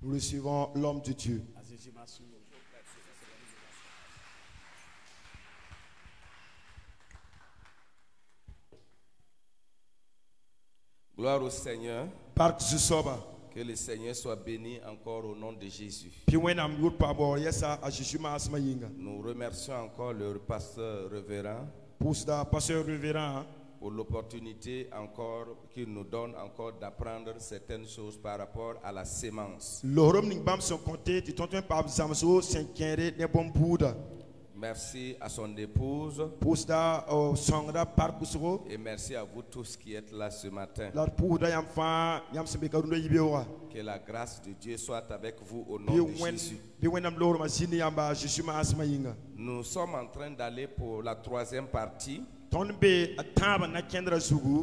Nous recevons l'homme de Dieu. Gloire au Seigneur. Que le Seigneur soit béni encore au nom de Jésus. Nous remercions encore le pasteur révérend pour l'opportunité encore qu'il nous donne encore d'apprendre certaines choses par rapport à la sémence. Merci à son épouse et merci à vous tous qui êtes là ce matin. Que la grâce de Dieu soit avec vous au nom de Jésus. Nous sommes en train d'aller pour la troisième partie.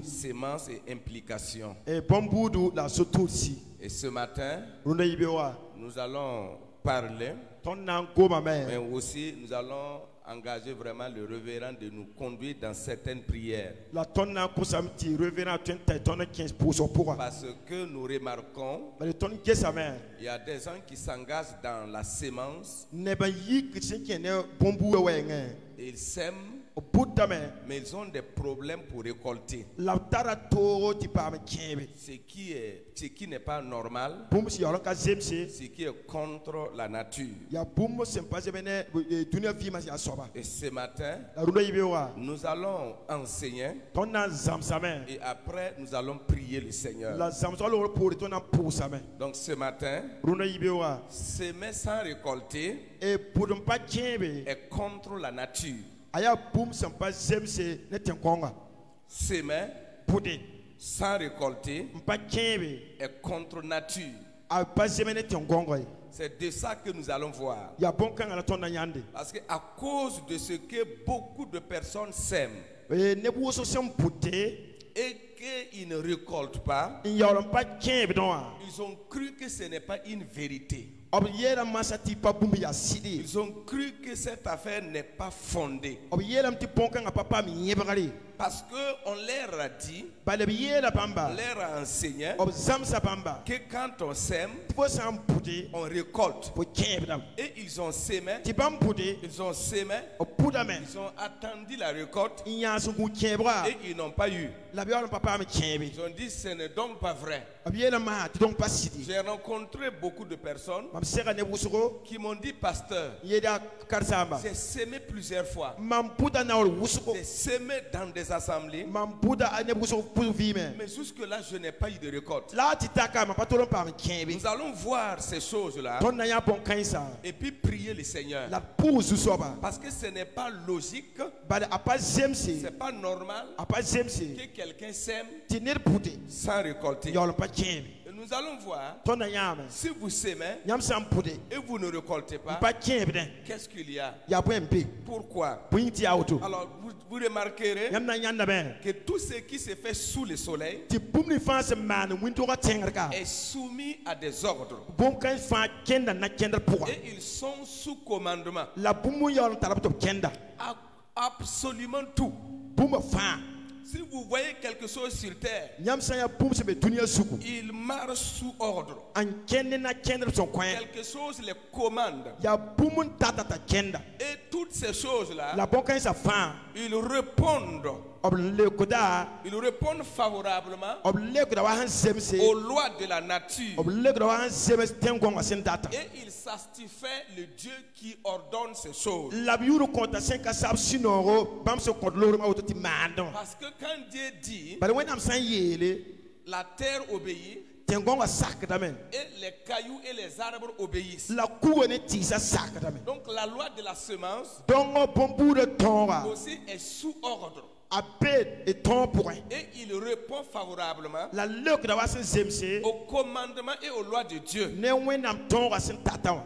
Sémence et implication. Et ce matin, nous allons parler, mais aussi nous allons engager vraiment le révérend de nous conduire dans certaines prières. Parce que nous remarquons, il y a des gens qui s'engagent dans la sémence, et ils sèment, mais ils ont des problèmes pour récolter. Ce qui n'est pas normal, ce qui est contre la nature. Et ce matin, nous allons enseigner et après nous allons prier le Seigneur. Donc ce matin, s'aimer sans récolter est contre la nature. S'aimer sans récolter est contre nature. C'est de ça que nous allons voir. Parce qu'à cause de ce que beaucoup de personnes sèment et qu'ils ne récoltent pas, ils ont cru que ce n'est pas une vérité. Ils ont cru que cette affaire n'est pas fondée. Parce qu'on leur a dit, on leur a enseigné que quand on sème, on récolte. Et ils ont sémé, ils ont attendu la récolte et ils n'ont pas eu. Ils ont dit ce n'est donc pas vrai. J'ai rencontré beaucoup de personnes qui m'ont dit, pasteur, j'ai sémé plusieurs fois. J'ai sémé dans des assemblées, mais jusque là je n'ai pas eu de récolte. Nous allons voir ces choses-là et puis prier le Seigneur, parce que ce n'est pas logique, c'est pas normal que quelqu'un sème sans récolter. Et nous allons voir, si vous sémez et vous ne récoltez pas, qu'est-ce qu'il y a? Pourquoi? Alors vous remarquerez que tout ce qui se fait sous le soleil est soumis à des ordres. Et ils sont sous commandement. Absolument tout. Si vous voyez quelque chose sur terre, il marche sous ordre. Quelque chose les commande. Et toutes ces choses-là, ils répondent favorablement aux lois de la nature. Et ils satisfait le Dieu qui ordonne ces choses. Parce que quand Dieu dit, la terre obéit, et les cailloux et les arbres obéissent. Donc la loi de la semence aussi est sous ordre. Et il répond favorablement au commandement et aux lois de Dieu.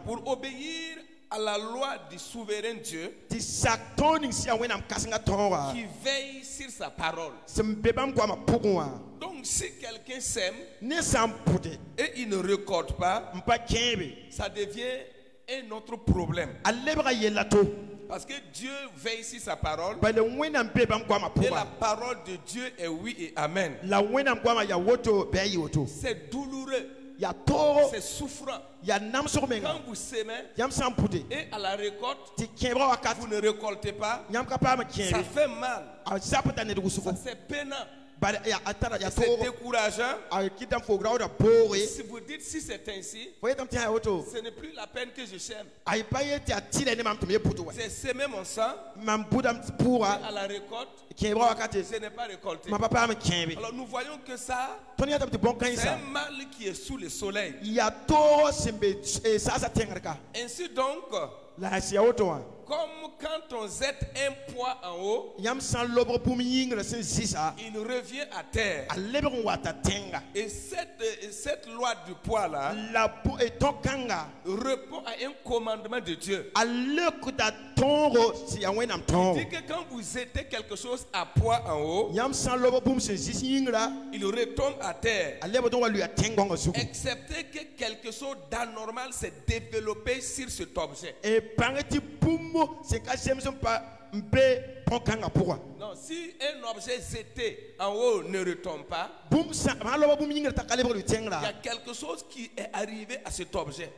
Pour obéir à la loi du souverain Dieu qui veille sur sa parole. Donc si quelqu'un sème et il ne récolte pas, ça devient un autre problème. Parce que Dieu veille sur sa parole et la parole de Dieu est oui et amen. C'est douloureux c'est souffrant. Quand vous semez et à la récolte, vous ne récoltez pas, ça fait mal. C'est peinant. C'est décourageant. Si vous dites si c'est ainsi, ce n'est plus la peine que je sème. J'ai semé mon sang à la récolte, ce n'est pas récolté. Alors nous voyons que ça, c'est un mal qui est sous le soleil. Ainsi donc, comme quand on jette un poids en haut, il revient à terre. Et cette loi du poids là répond à un commandement de Dieu. Il dit que quand vous jetez quelque chose à poids en haut, il retombe à terre. Excepté que quelque chose d'anormal s'est développé sur cet objet. Non, si un objet jeté en haut ne retombe pas, il y a quelque chose qui est arrivé à cet objet.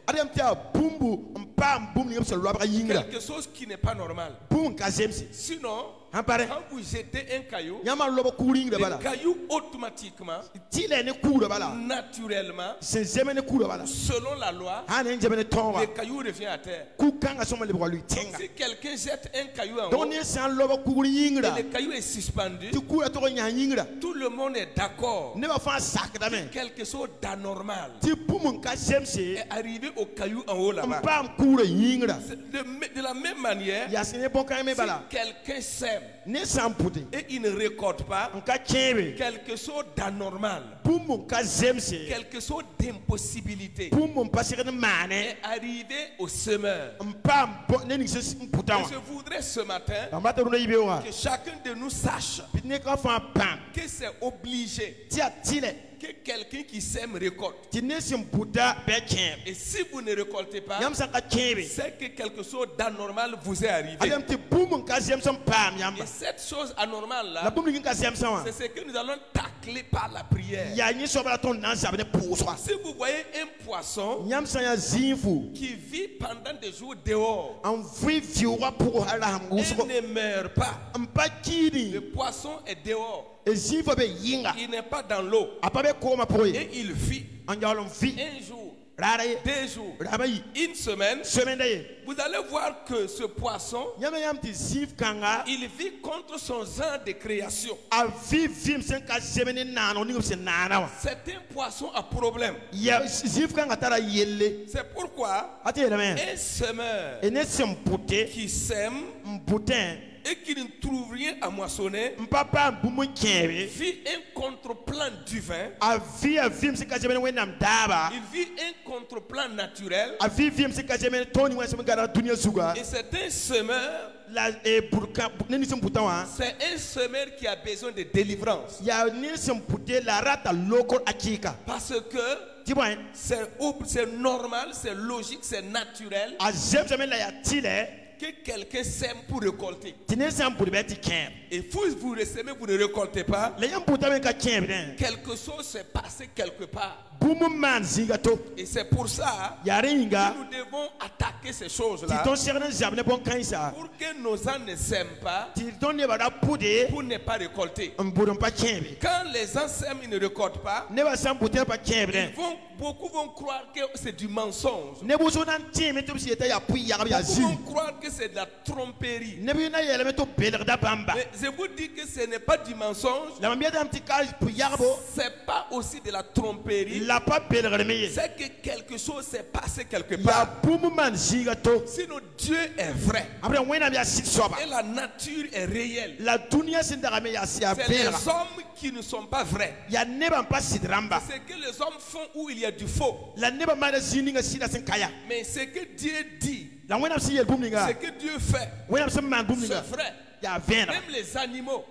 Quelque chose qui n'est pas normal. Sinon, quand vous jetez un caillou, le caillou automatiquement, naturellement, selon la loi, le caillou revient à terre. Donc, si quelqu'un jette un caillou en haut, et le caillou est suspendu, tout le monde est d'accord que quelque chose d'anormal est arrivé au caillou en haut là-bas. De la même manière, si quelqu'un sème et il ne récolte pas, quelque chose d'anormal, quelque chose d'impossibilité est arrivé au semeur. Et je voudrais ce matin que chacun de nous sache que c'est obligé que quelqu'un qui sème récolte. Et si vous ne récoltez pas, c'est que quelque chose d'anormal vous est arrivé. Et cette chose anormale là, c'est ce que nous allons tacler par la prière. Si vous voyez un poisson qui vit pendant des jours dehors et ne meurt pas, le poisson est dehors. Il n'est pas dans l'eau. Et il vit un jour, 2 jours, une semaine. Vous allez voir que ce poisson, il vit contre son genre de création. C'est un poisson à problème. C'est pourquoi un semeur qui sème et qui ne trouve rien à moissonner vit un contre-plan divin. Il vit un contre-plan naturel. Et c'est un semeur. C'est un semeur qui a besoin de délivrance. Parce que c'est normal, c'est logique, c'est naturel que quelqu'un sème pour récolter. Et vous ressemez, vous ne récoltez pas. Quelque chose s'est passé quelque part. Et c'est pour ça que nous devons attaquer ces choses-là pour que nos âmes ne sèment pas, pour ne pas récolter. Quand les gens sèment, ils ne récoltent pas. Beaucoup vont croire que c'est du mensonge. Beaucoup vont croire que c'est de la tromperie. Mais je vous dis que ce n'est pas du mensonge. C'est pas aussi de la tromperie. C'est que quelque chose s'est passé quelque part. Sinon Dieu est vrai et la nature est réelle. C'est les hommes qui ne sont pas vrais. C'est que les hommes font où il y a du faux. Mais ce que Dieu dit, ce que Dieu fait, c'est vrai. Même les animaux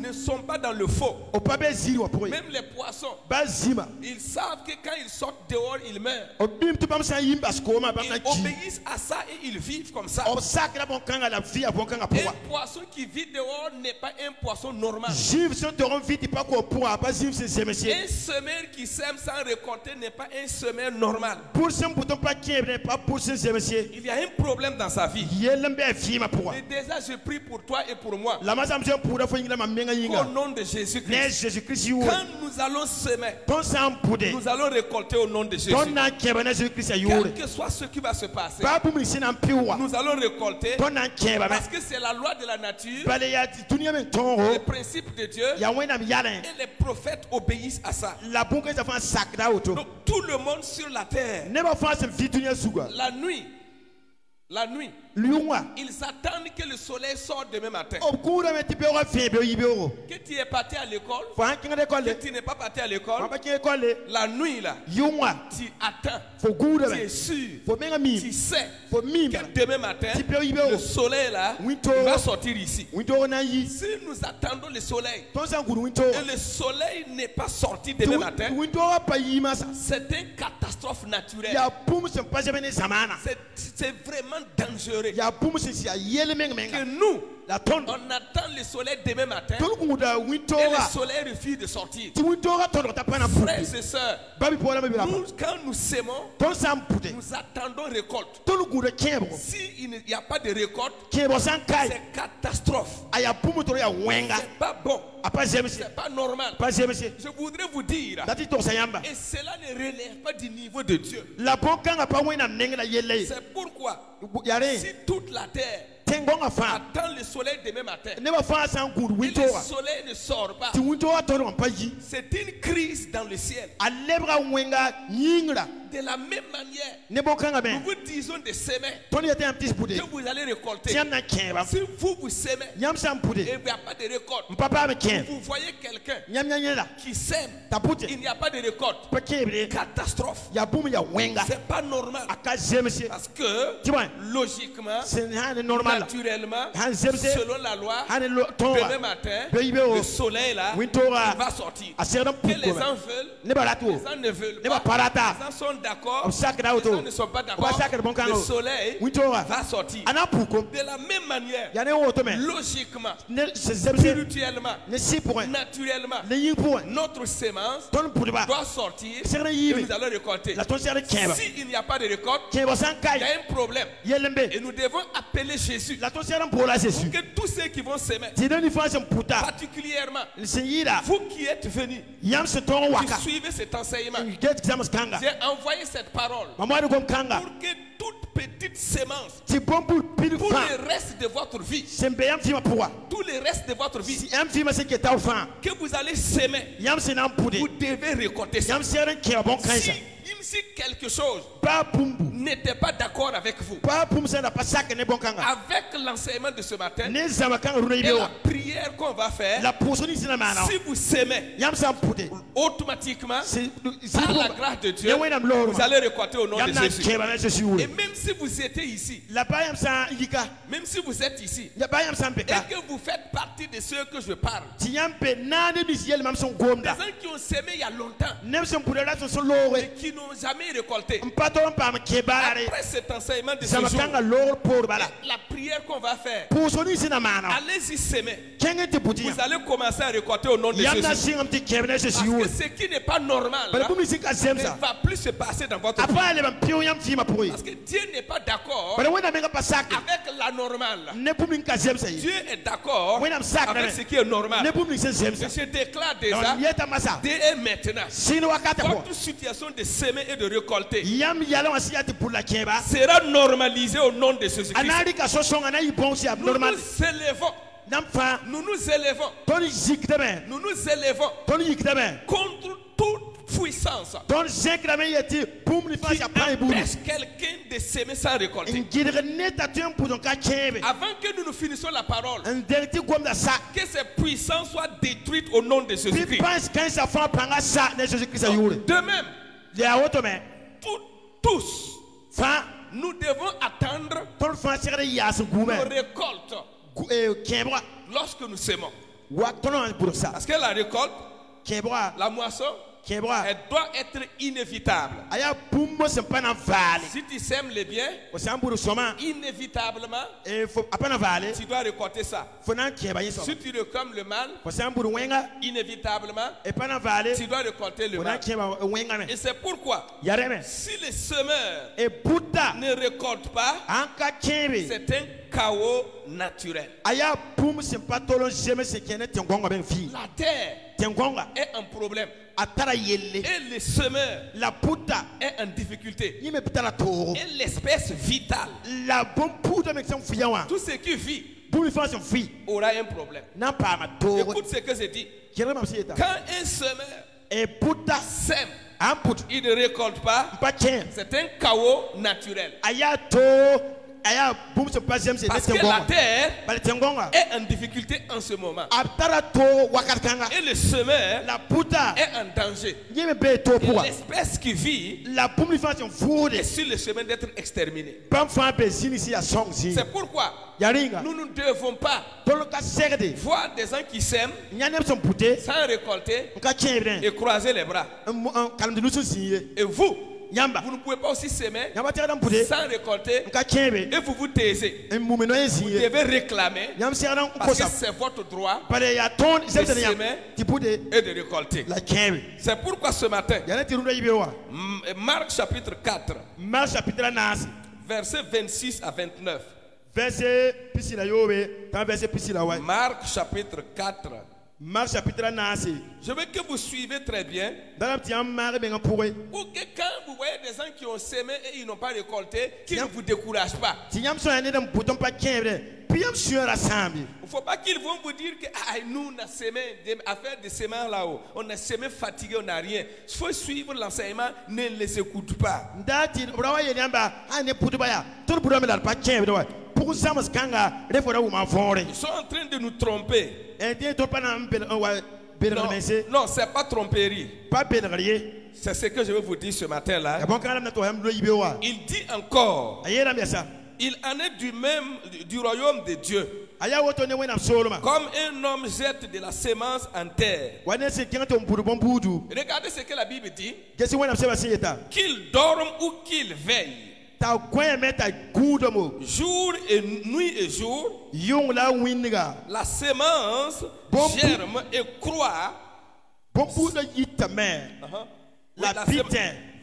ne sont pas dans le faux. Même les poissons, ils savent que quand ils sortent dehors, ils meurent. Ils obéissent à ça et ils vivent comme ça. Un poisson qui vit dehors n'est pas un poisson normal. Un semeur qui sème sans récolter n'est pas un semeur normal. Il y a un problème dans sa vie. Mais déjà je prie pour toi et pour moi. Au nom de Jésus-Christ. Quand nous allons semer, nous allons récolter au nom de Jésus. Quel que soit ce qui va se passer, nous allons récolter parce que c'est la loi de la nature, le principe de Dieu, et les prophètes obéissent à ça. Donc tout le monde sur la terre, la nuit, ils attendent que le soleil sorte demain matin. Que tu es parti à l'école, que tu n'es pas parti à l'école, la nuit là, tu attends, tu es sûr, tu sais que demain matin, le soleil là, il va sortir ici. Si nous attendons le soleil, et le soleil n'est pas sorti demain matin, c'est une catastrophe naturelle. C'est vraiment dangereux. Que nous, on attend le soleil demain matin et le soleil refuse de sortir. Frères et sœurs, nous, quand nous sémons, nous attendons récolte. S'il n'y a pas de récolte, c'est catastrophe. C'est pas bon. C'est pas normal. Je voudrais vous dire, et cela ne relève pas du niveau de Dieu. C'est pourquoi, si toute la terre attend le soleil demain matin et le soleil ne sort pas, c'est une crise dans le ciel. De la même manière, nous vous disons de semer que vous allez récolter. Si vous semez et il n'y a pas de récolte, vous voyez quelqu'un qui sème, il n'y a pas de récolte, catastrophe. C'est pas normal. Parce que logiquement, naturellement, selon la loi, demain matin, le soleil là, il va sortir. Que les gens veulent, les gens ne veulent pas. Les gens sont d'accord, les gens ne sont pas d'accord. Le soleil va sortir. De la même manière, logiquement, spirituellement, naturellement, notre sémence doit sortir et nous allons récolter. S'il n'y a pas de récolte, il y a un problème. Et nous devons appeler Jésus pour que tous ceux qui vont s'aimer, particulièrement vous qui êtes venus, qui suivez cet enseignement, j'ai envoyé cette parole pour que toute petite sémence, pour le reste de votre vie, tout le reste de votre vie, que vous allez s'aimer, vous devez récolter ça. Si quelque chose n'était pas d'accord avec vous, avec l'enseignement de ce matin et la prière qu'on va faire, si vous s'aimez, automatiquement, par la grâce de Dieu, vous allez récolter au nom de Jésus. Et même si vous étiez ici, même si vous êtes ici, et que vous faites partie de ceux que je parle, des gens qui ont sémé il y a longtemps, mais qui n'ont jamais récolté, après cet enseignement de ce jour, la prière qu'on va faire, allez-y s'aimer. Vous allez commencer à récolter au nom de Jésus. Parce que ce qui n'est pas normal là, ne va plus se passer dans votre vie. Parce que Dieu n'est pas d'accord avec la normale. Dieu est d'accord avec ce qui est normal. Je déclare déjà, dès maintenant, votre situation de s'aimer et de récolter sera normalisée au nom de Jésus-Christ. Nous nous élevons contre toute puissance qui empêche quelqu'un de s'aimer sans récolter. Avant que nous finissions la parole, que ces puissances soient détruites au nom de Jésus-Christ. De même, tous, nous devons attendre nos récoltes lorsque nous sémons. Parce que la récolte, la moisson, elle doit être inévitable. Si tu sèmes les biens, inévitablement, tu dois récolter ça. Si tu récoltes le mal, inévitablement, tu dois récolter le mal. Et c'est pourquoi, si les semeurs ne récoltent pas, c'est un chaos naturel. La terre est un problème. Et les semeurs est en difficulté. Et l'espèce vitale, tout ce qui vit, aura un problème. Écoute ce que je dis. Quand un semeur sème, il ne récolte pas, c'est un chaos naturel. Parce que la terre est en difficulté en ce moment. Et le semeur est en danger. L'espèce qui vit est sur le chemin d'être exterminée. C'est pourquoi nous ne devons pas voir des gens qui sèment sans récolter et croiser les bras. Et vous ne pouvez pas aussi s'aimer sans récolter et vous vous taisez. Vous devez réclamer parce que c'est votre droit de s'aimer et de récolter. C'est pourquoi ce matin, Marc chapitre 4, versets 26 à 29. Marc chapitre 4. Je veux que vous suivez très bien. Pour que quand vous voyez des gens qui ont sémé et ils n'ont pas récolté, qu'ils ne vous découragent pas. Il ne faut pas qu'ils vont vous dire que nous on a sémé à faire des semences là-haut. On a sémé fatigué, on n'a rien. Il faut suivre l'enseignement, ne les écoute pas. Ils sont en train de nous tromper. Non, c'est pas tromperie. C'est ce que je vais vous dire ce matin-là. Il dit encore, il en est du royaume de Dieu. Comme un homme jette de la semence en terre. Regardez ce que la Bible dit. Qu'il dorme ou qu'il veille, jour et nuit et jour, la semence germe et croît.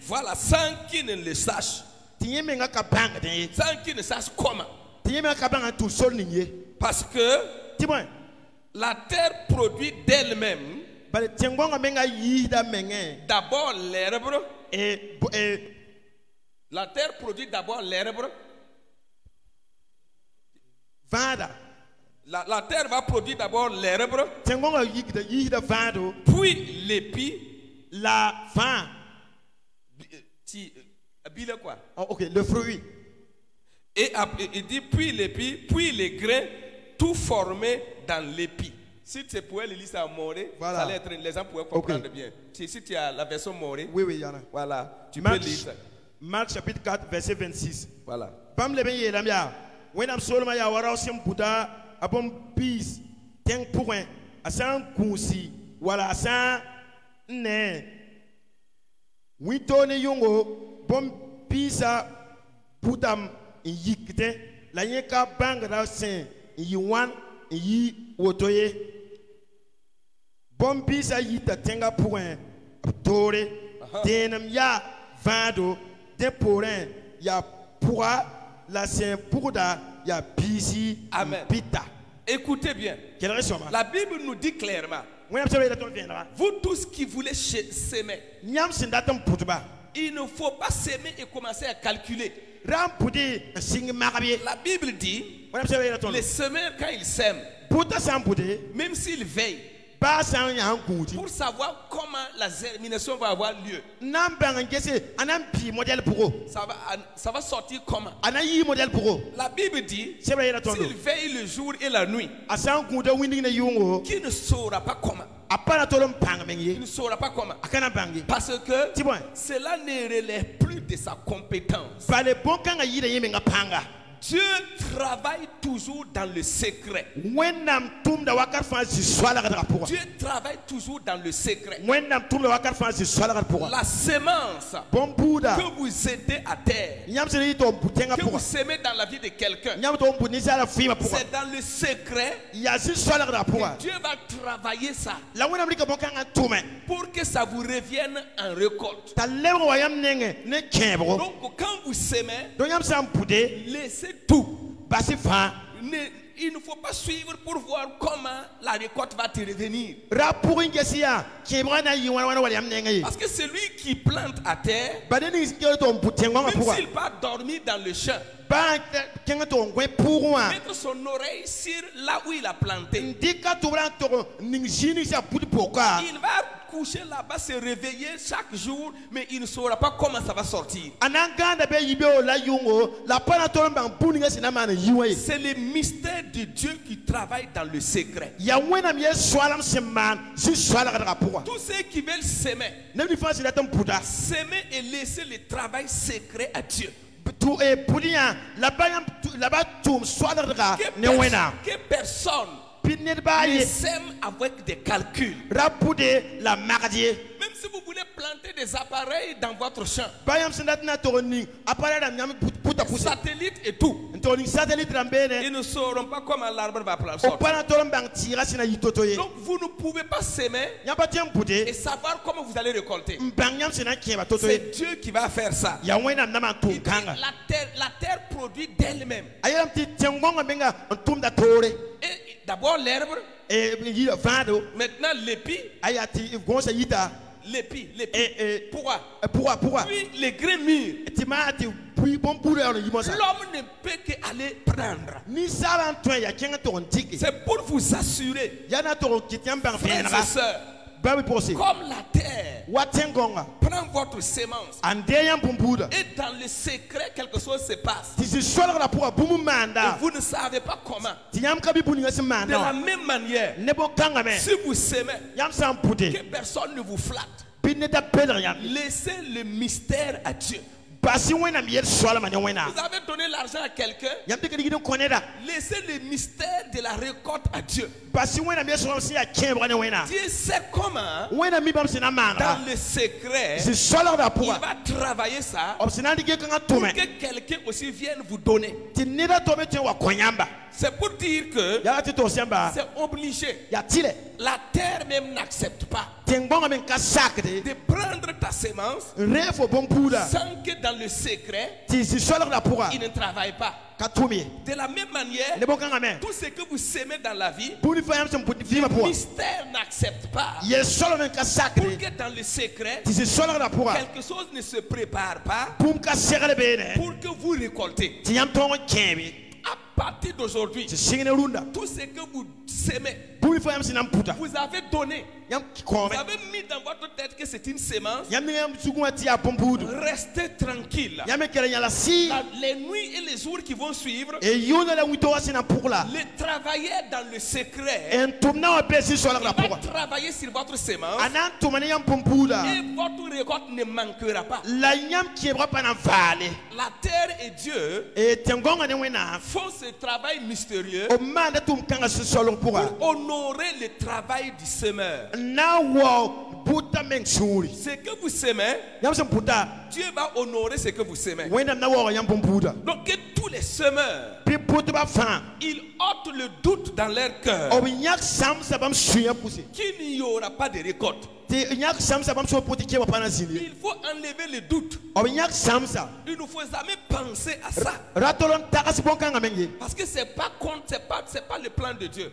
Voilà, sans qu'il ne le sache. Sans qu'il ne sache comment. Parce que la terre produit d'elle-même d'abord l'herbe. La terre produit d'abord l'herbe. La terre va produire d'abord l'herbe, puis l'épi, le fruit. Et il dit puis l'épi, puis les grains, tout formé dans l'épi. Si tu pouvais le lire ça en moré, ça allait être, les gens pourraient comprendre bien. Si tu as la version morée, oui, Yana. Voilà, tu peux lire ça. Marc chapitre 4, verset 26. Voilà. Amen. Écoutez bien. La Bible nous dit clairement, vous tous qui voulez s'aimer, il ne faut pas s'aimer et commencer à calculer. La Bible dit, les semeurs quand ils sèment, même s'ils veillent, pour savoir comment la germination va avoir lieu, ça va sortir comment. La Bible dit, s'il veille le jour et la nuit, qui ne saura pas comment. Il ne saura pas comment. Parce que cela ne relève plus de sa compétence. Dieu travaille toujours dans le secret. Dieu travaille toujours dans le secret. La semence que vous aidez à terre, que vous semez dans la vie de quelqu'un, c'est dans le secret que Dieu va travailler ça pour que ça vous revienne en récolte. Donc quand vous semez, laissez tout. Il ne faut pas suivre pour voir comment la récolte va te revenir. Parce que celui qui plante à terre, même s'il va dormir dans le champ, mettre son oreille sur là où il a planté, il va coucher là-bas, se réveiller chaque jour, mais il ne saura pas comment ça va sortir. C'est le mystère de Dieu qui travaille dans le secret. Tous ceux qui veulent s'aimer et laisser le travail secret à Dieu. Que personne ne sème avec des calculs. Même si vous voulez planter des appareils dans votre champ, satellites et tout, ils ne sauront pas comment l'arbre va sortir. Donc vous ne pouvez pas s'aimer et savoir comment vous allez récolter. C'est Dieu qui va faire ça. La terre produit d'elle-même. Et d'abord l'herbe, maintenant l'épi. Pourquoi? Puis les grains mûrs. L'homme ne peut qu'aller prendre. C'est pour vous assurer, frères et sœurs, comme la terre prend votre sémence et dans le secret quelque chose se passe et vous ne savez pas comment. De la même manière, si vous s'aimez, que personne ne vous flatte, laissez le mystère à Dieu. Vous avez donné l'argent à quelqu'un, laissez le mystère de la récolte à Dieu. Dieu sait comment, dans le secret, il va travailler ça pour que quelqu'un aussi vienne vous donner. C'est pour dire que c'est obligé. La terre même n'accepte pas de prendre ta sémence sans que dans le secret il ne travaille pas. De la même manière, tout ce que vous semez dans la vie, le mystère n'accepte pas pour que dans le secret quelque chose ne se prépare pas pour que vous récoltez. À partir d'aujourd'hui, tout ce que vous semez, vous avez donné, vous avez mis dans votre tête que c'est une sémence. Restez tranquille. Les nuits et les jours qui vont suivre, les travailler dans le secret, il va travailler sur votre sémence et votre récolte ne manquera pas. La terre et Dieu font ce travail mystérieux pour honorer le travail du semeur. Ce que vous semez, Dieu va honorer ce que vous semez. Donc que tous les semeurs, ils ôtent le doute dans leur cœur qu'il n'y aura pas de récolte. Il faut enlever le doute. Il ne faut jamais penser à ça. Parce que c'est pas le plan de Dieu.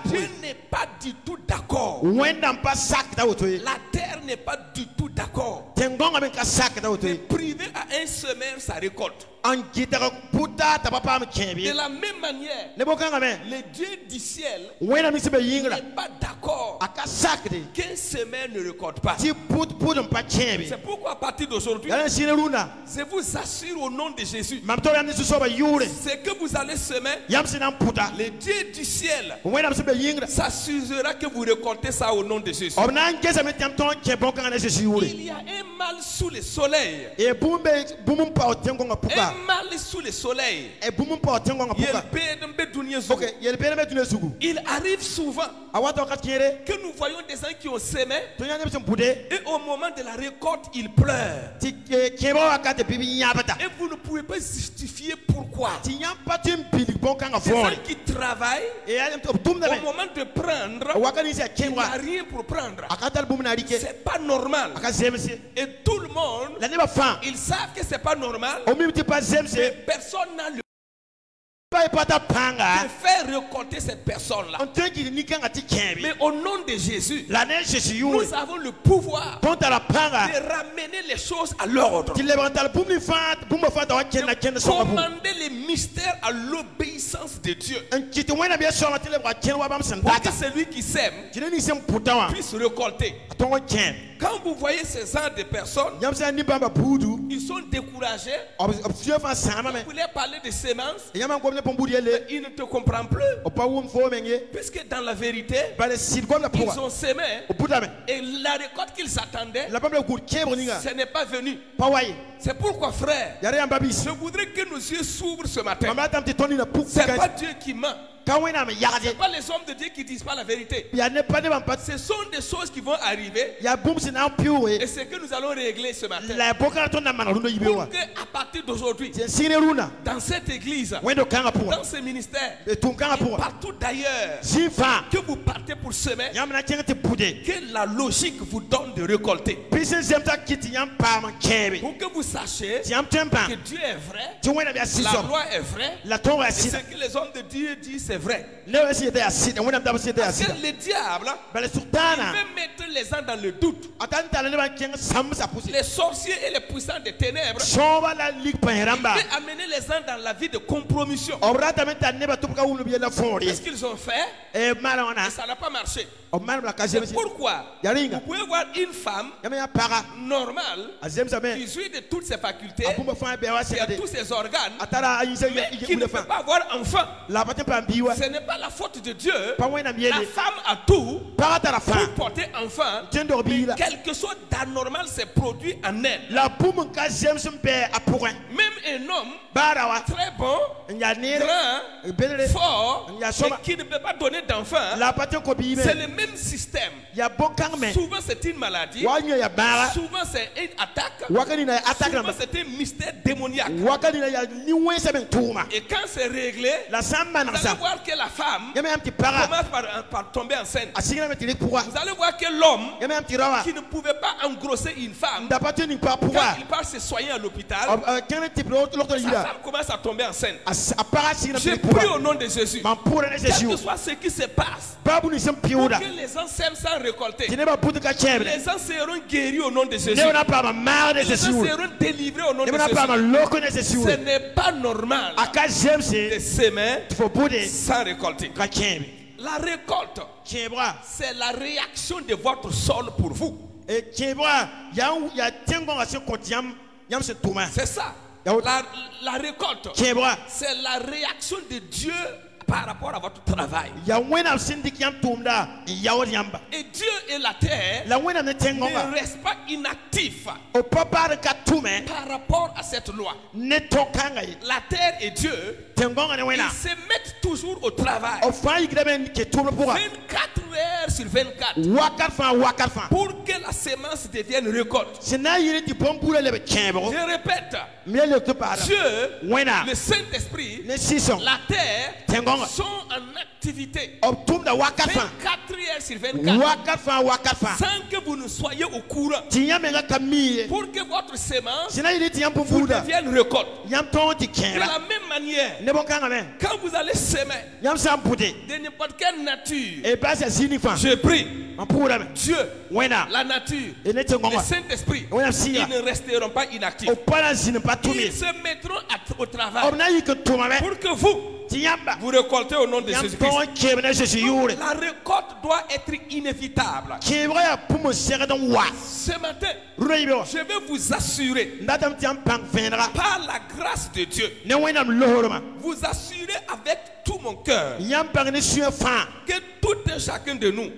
Dieu n'est pas du tout d'accord. La terre n'est pas du tout d'accord de priver à un semeur sa récolte. De la même manière, le Dieu du ciel n'est pas d'accord qu'un semeur ne récolte pas. C'est pourquoi à partir d'aujourd'hui, je vous assure au nom de Jésus, ce que vous allez semer, le Dieu du ciel s'assurera que vous récoltez ça au nom de Jésus. Il y a un mal sous le soleil, un mal sous le soleil. Il arrive souvent que nous voyons des gens qui ont semé et au moment de la récolte, ils pleurent. Et vous ne pouvez pas justifier pourquoi. Des gens qui travaillent, au moment de prendre, il n'y a rien pour prendre. C'est pas normal. Et tout le monde, ils savent que c'est pas normal. Mais personne n'a le de faire récolter cette personne-là. Mais au nom de Jésus, nous avons le pouvoir de ramener les choses à l'ordre, de commander les mystères à l'obéissance de Dieu, pour que celui qui sème puisse récolter. Quand vous voyez ces genres de personnes, ils sont découragés. Vous voulez parler de semences, ils ne te comprennent plus. Puisque dans la vérité, ils ont semé et la récolte qu'ils s'attendaient, ce n'est pas venu. C'est pourquoi, frère, je voudrais que nos yeux s'ouvrent ce matin. Ce n'est pas Dieu qui ment. Ce n'est pas les hommes de Dieu qui ne disent pas la vérité. Ce sont des choses qui vont arriver. Et c'est que nous allons régler ce matin. Pour qu'à partir d'aujourd'hui, dans cette église, dans ce ministère, et partout d'ailleurs, que vous partez pour semer, que la logique vous donne de récolter. Pour que vous sachiez que Dieu est vrai, la loi est vraie, et ce que les hommes de Dieu disent c'est vrai. Parce que le diable, il veut mettre les gens dans le doute. Les sorciers et les puissants des ténèbres, il veut amener les gens dans la vie de compromission. Qu'est-ce qu'ils ont fait? Et ça n'a pas marché. C'est pourquoi vous pouvez voir une femme normale qui jouit de toutes ses facultés, qui a tous ses organes, mais qui ne peut pas avoir enfant. Ce n'est pas la faute de Dieu. La femme a tout pour porter enfant, mais quelque chose d'anormal s'est produit en elle. Même un homme très bon, grand, fort, mais qui ne peut pas donner d'enfant, c'est le même système. Souvent c'est une maladie, souvent c'est une attaque, souvent c'est un mystère démoniaque. Et quand c'est réglé, vous allez voir que la femme commence par tomber enceinte. Vous allez voir que l'homme qui ne pouvait pas engrosser une femme, quand il part se soigner à l'hôpital, sa femme commence à tomber enceinte. Je prie au nom de Jésus, quel que soit ce qui se passe, pour que les gens s'aiment sans récolter, les gens seront guéris au nom de Jésus, les gens seront délivrés au nom de Jésus. Ce n'est pas normal de s'aimer sans récolter. La récolte, c'est la réaction de votre sol pour vous. C'est ça. La récolte, c'est la réaction de Dieu par rapport à votre travail. Et Dieu et la terre ne restent pas inactifs par rapport à cette loi. La terre et Dieu, ils se mettent toujours au travail 24 heures sur 24 pour que la semence devienne récolte. Je répète, Dieu, le Saint-Esprit, la terre sont en activité 24 heures sur 24 sans que vous ne soyez au courant, pour que votre semence vous devienne récolte. De la même manière, quand vous allez semer de n'importe quelle nature, je prie, Dieu, la nature, le Saint-Esprit, ils ne resteront pas inactifs. Ils se mettront au travail pour que vous récoltez au nom de Jésus-Christ. La récolte doit être inévitable. Ce matin, je vais vous assurer par la grâce de Dieu, vous assurer avec tout mon cœur que tout un chacun de nous,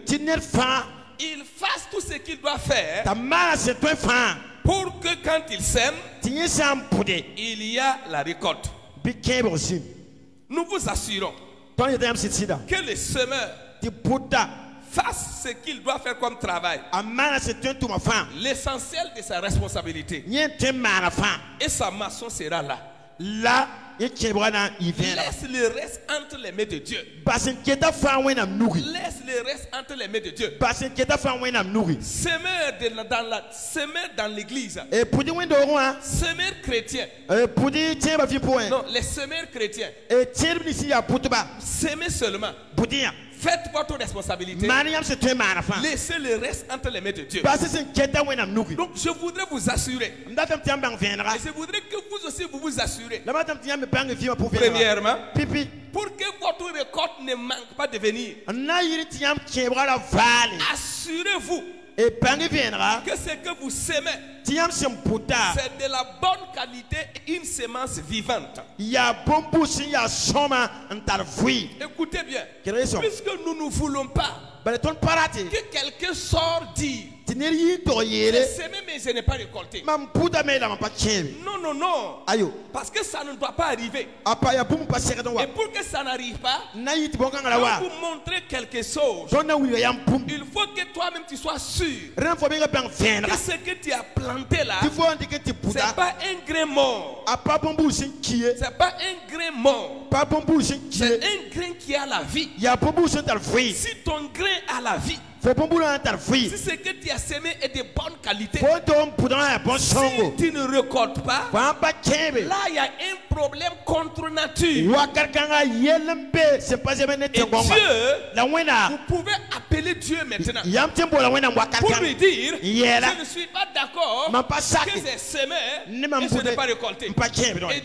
il fasse tout ce qu'il doit faire pour que quand il sème, il y a la récolte. Nous vous assurons que le semeur fasse ce qu'il doit faire comme travail. L'essentiel de sa responsabilité. Et sa maçon sera là. Laisse le reste entre les mains de Dieu. Laisse le reste entre les mains de Dieu. Semeur dans l'église. Semeur chrétien. Non, les semeurs chrétiens. Semez seulement. Faites votre responsabilité. Laissez le reste entre les mains de Dieu. Donc je voudrais vous assurer. Et je voudrais que vous aussi vous assurez. Premièrement, pour que votre récolte ne manque pas de venir, assurez-vous que ce que vous semez, c'est de la bonne qualité et une semence vivante. Écoutez bien, puisque nous ne voulons pas que quelqu'un sorte dire j'ai semé mais je n'ai pas récolté. Non, non, non. Parce que ça ne doit pas arriver. Et pour que ça n'arrive pas, quand vous montrez quelque chose, il faut que toi-même tu sois sûr que ce que tu as planté là, c'est pas un grain mort. C'est pas un grain mort. C'est un grain qui a la vie. Si ton grain a la vie, si ce que tu as semé est de bonne qualité, si tu ne récoltes pas, là il y a un problème contre nature. Et Dieu, vous pouvez appeler Dieu maintenant pour lui dire je ne suis pas d'accord que j'ai semé et je n'ai pas récolté. Et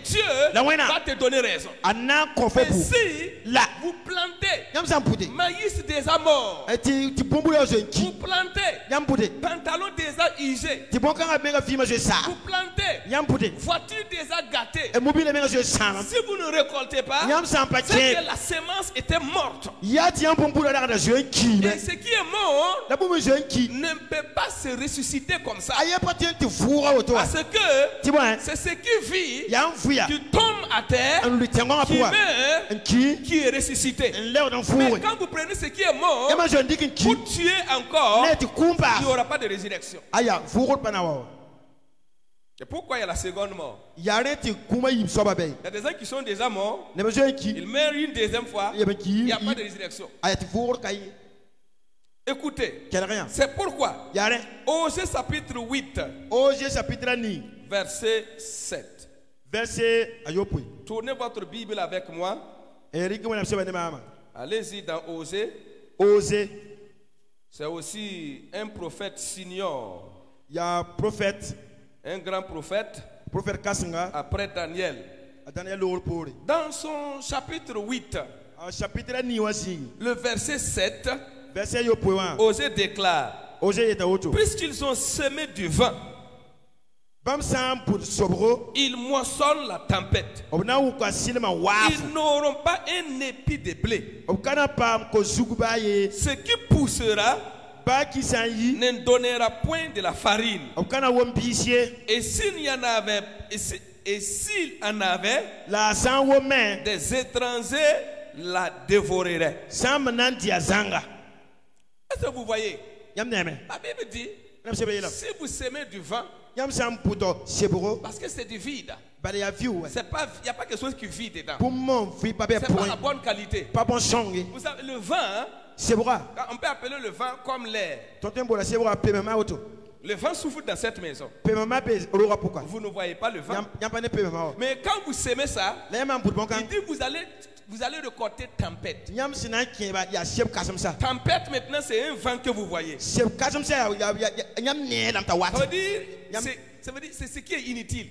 Dieu va te donner raison. Mais si vous plantez maïs déjà mort, vous plantez pantalon déjà usé, vous plantez voiture déjà gâtée, si vous ne récoltez pas, c'est que la semence était morte. Et ce qui est mort ne peut pas se ressusciter comme ça. Parce que c'est ce qui vit, qui tombe à terre, qui meurt, qui est ressuscité. Mais quand vous prenez ce qui est mort, pour tuer encore, il n'y aura pas de résurrection. Et pourquoi il y a la seconde mort? Il y a des gens qui sont déjà morts, ils meurent une deuxième fois, il n'y a pas de résurrection. Écoutez, c'est pourquoi Osée chapitre 8, verset 7. Tournez votre Bible avec moi. Allez-y dans Osée. C'est aussi un prophète senior. Il y a un prophète. Un grand prophète. Après Daniel. Dans son chapitre 8. Le verset 7. Osée déclare. Puisqu'ils ont semé du vent, ils moissonnent la tempête. Ils n'auront pas un épi de blé. Ce qui poussera ne donnera point de la farine. Et s'il y en avait, des étrangers la dévoreraient. Est-ce que vous voyez? La Bible dit, si vous semez du vent, parce que c'est du vide. Il n'y a pas quelque chose qui vit dedans. C'est pas la bonne qualité. Vous savez, le vent, on peut appeler le vent comme l'air. Le vent souffle dans cette maison. Vous ne voyez pas le vent. Mais quand vous semez ça, il dit vous allez récolter tempête. Tempête maintenant c'est un vent que vous voyez. Ça veut dire c'est ce qui est inutile.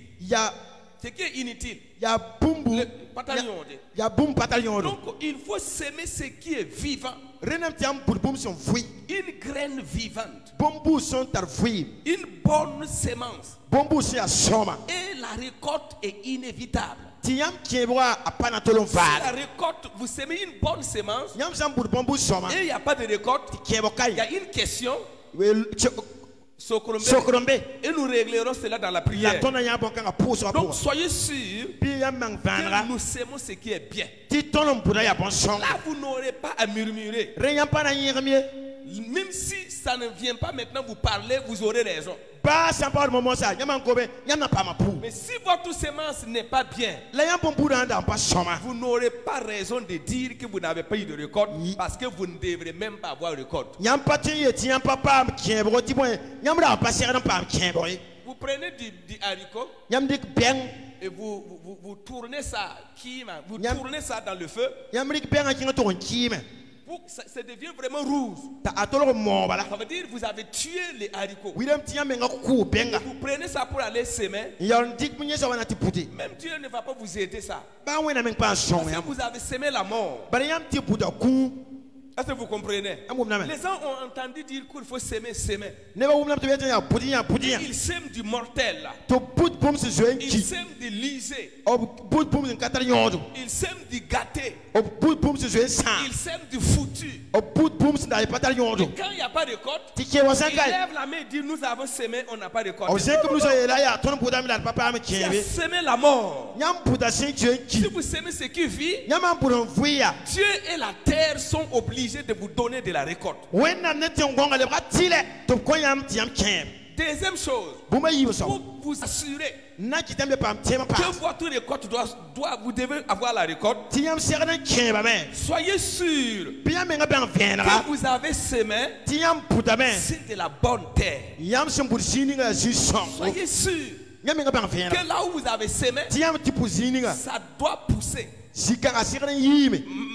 Ce qui est inutile. Donc il faut s'aimer ce qui est vivant. Une graine vivante. Une bonne semence. Et la récolte est inévitable. Si la récolte, vous semez une bonne semence et il n'y a pas de récolte, il y a une question. Sokrombe. Et nous réglerons cela dans la prière. Donc soyez sûrs que nous aimons ce qui est bien. Là, vous n'aurez pas à murmurer. Même si ça ne vient pas maintenant vous parler, vous aurez raison. Mais si votre semence n'est pas bien, vous n'aurez pas raison de dire que vous n'avez pas eu de récolte, parce que vous ne devrez même pas avoir de récolte. Vous prenez du haricot et vous tournez ça, vous tournez ça dans le feu. Ça devient vraiment rouge. Ça veut dire que vous avez tué les haricots. Vous prenez ça pour aller semer. Même Dieu ne va pas vous aider ça. Parce que vous avez semé la mort. Est-ce que vous comprenez? Les gens ont entendu dire qu'il faut semer. Ils sèment du mortel. Ils sèment du lisé. Ils sèment du gâté. Ils sèment du foutu. Et quand il n'y a pas de récolte, ils lèvent la main et disent nous avons semé, on n'a pas de récolte. Tu as semé la mort. Si vous semez ce qui vit, Dieu et la terre sont obligés de vous donner de la récolte. Deuxième chose, pour vous assurer que votre récolte vous devez avoir la récolte. Soyez sûr que vous avez semé c'est de la bonne terre. Soyez sûr que là où vous avez semé, ça doit pousser.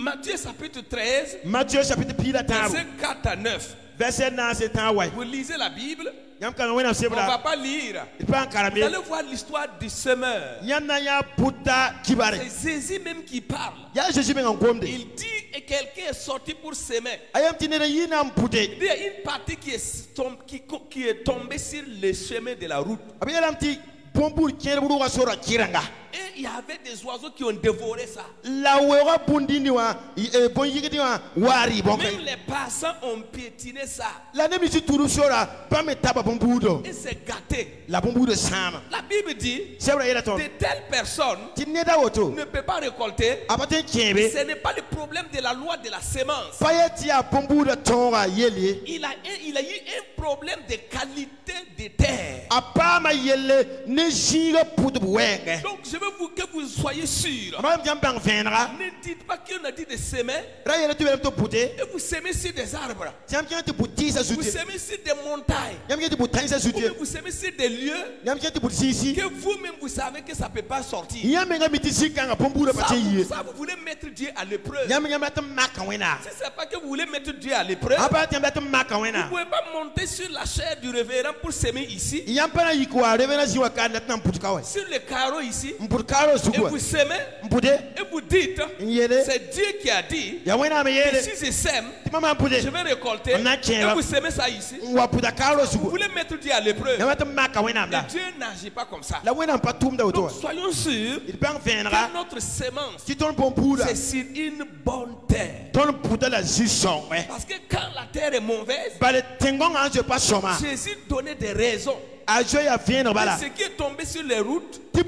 Matthieu chapitre 13, verset 4 à 9. Vous lisez la Bible. On ne va pas lire. Vous allez voir l'histoire du semeur. C'est Jésus même qui parle. Il dit et quelqu'un est sorti pour semer. Il y a une partie qui est tombée sur le chemin de la route. Et il y avait des oiseaux qui ont dévoré ça. Même les passants ont piétiné ça. Et c'est gâté. La Bible dit de telles personnes ne peuvent pas récolter. Ce n'est pas le problème de la loi de la semence. Il a eu un problème de qualité de terre. Donc je veux que vous soyez sûrs. Ne dites pas qu'on a dit de semer et vous semez sur des arbres. Vous semez sur des montagnes. Ou vous semez sur des lieux que vous-même vous savez que ça ne peut pas sortir. Ça vous voulez mettre Dieu à l'épreuve. Si ce n'est pas que vous voulez mettre Dieu à l'épreuve, vous ne pouvez pas monter sur la chair du révérend pour semer ici. Sur le carreau ici. Et vous semez. Et vous dites c'est Dieu qui a dit que si je sème, je vais récolter. Et vous semez ça ici. Vous voulez mettre Dieu à l'épreuve. Mais Dieu n'agit pas comme ça. Donc soyons sûrs que notre semence c'est sur une bonne terre. Parce que quand la terre est mauvaise, Jésus donnait des raisons. Ce qui est tombé sur les routes, il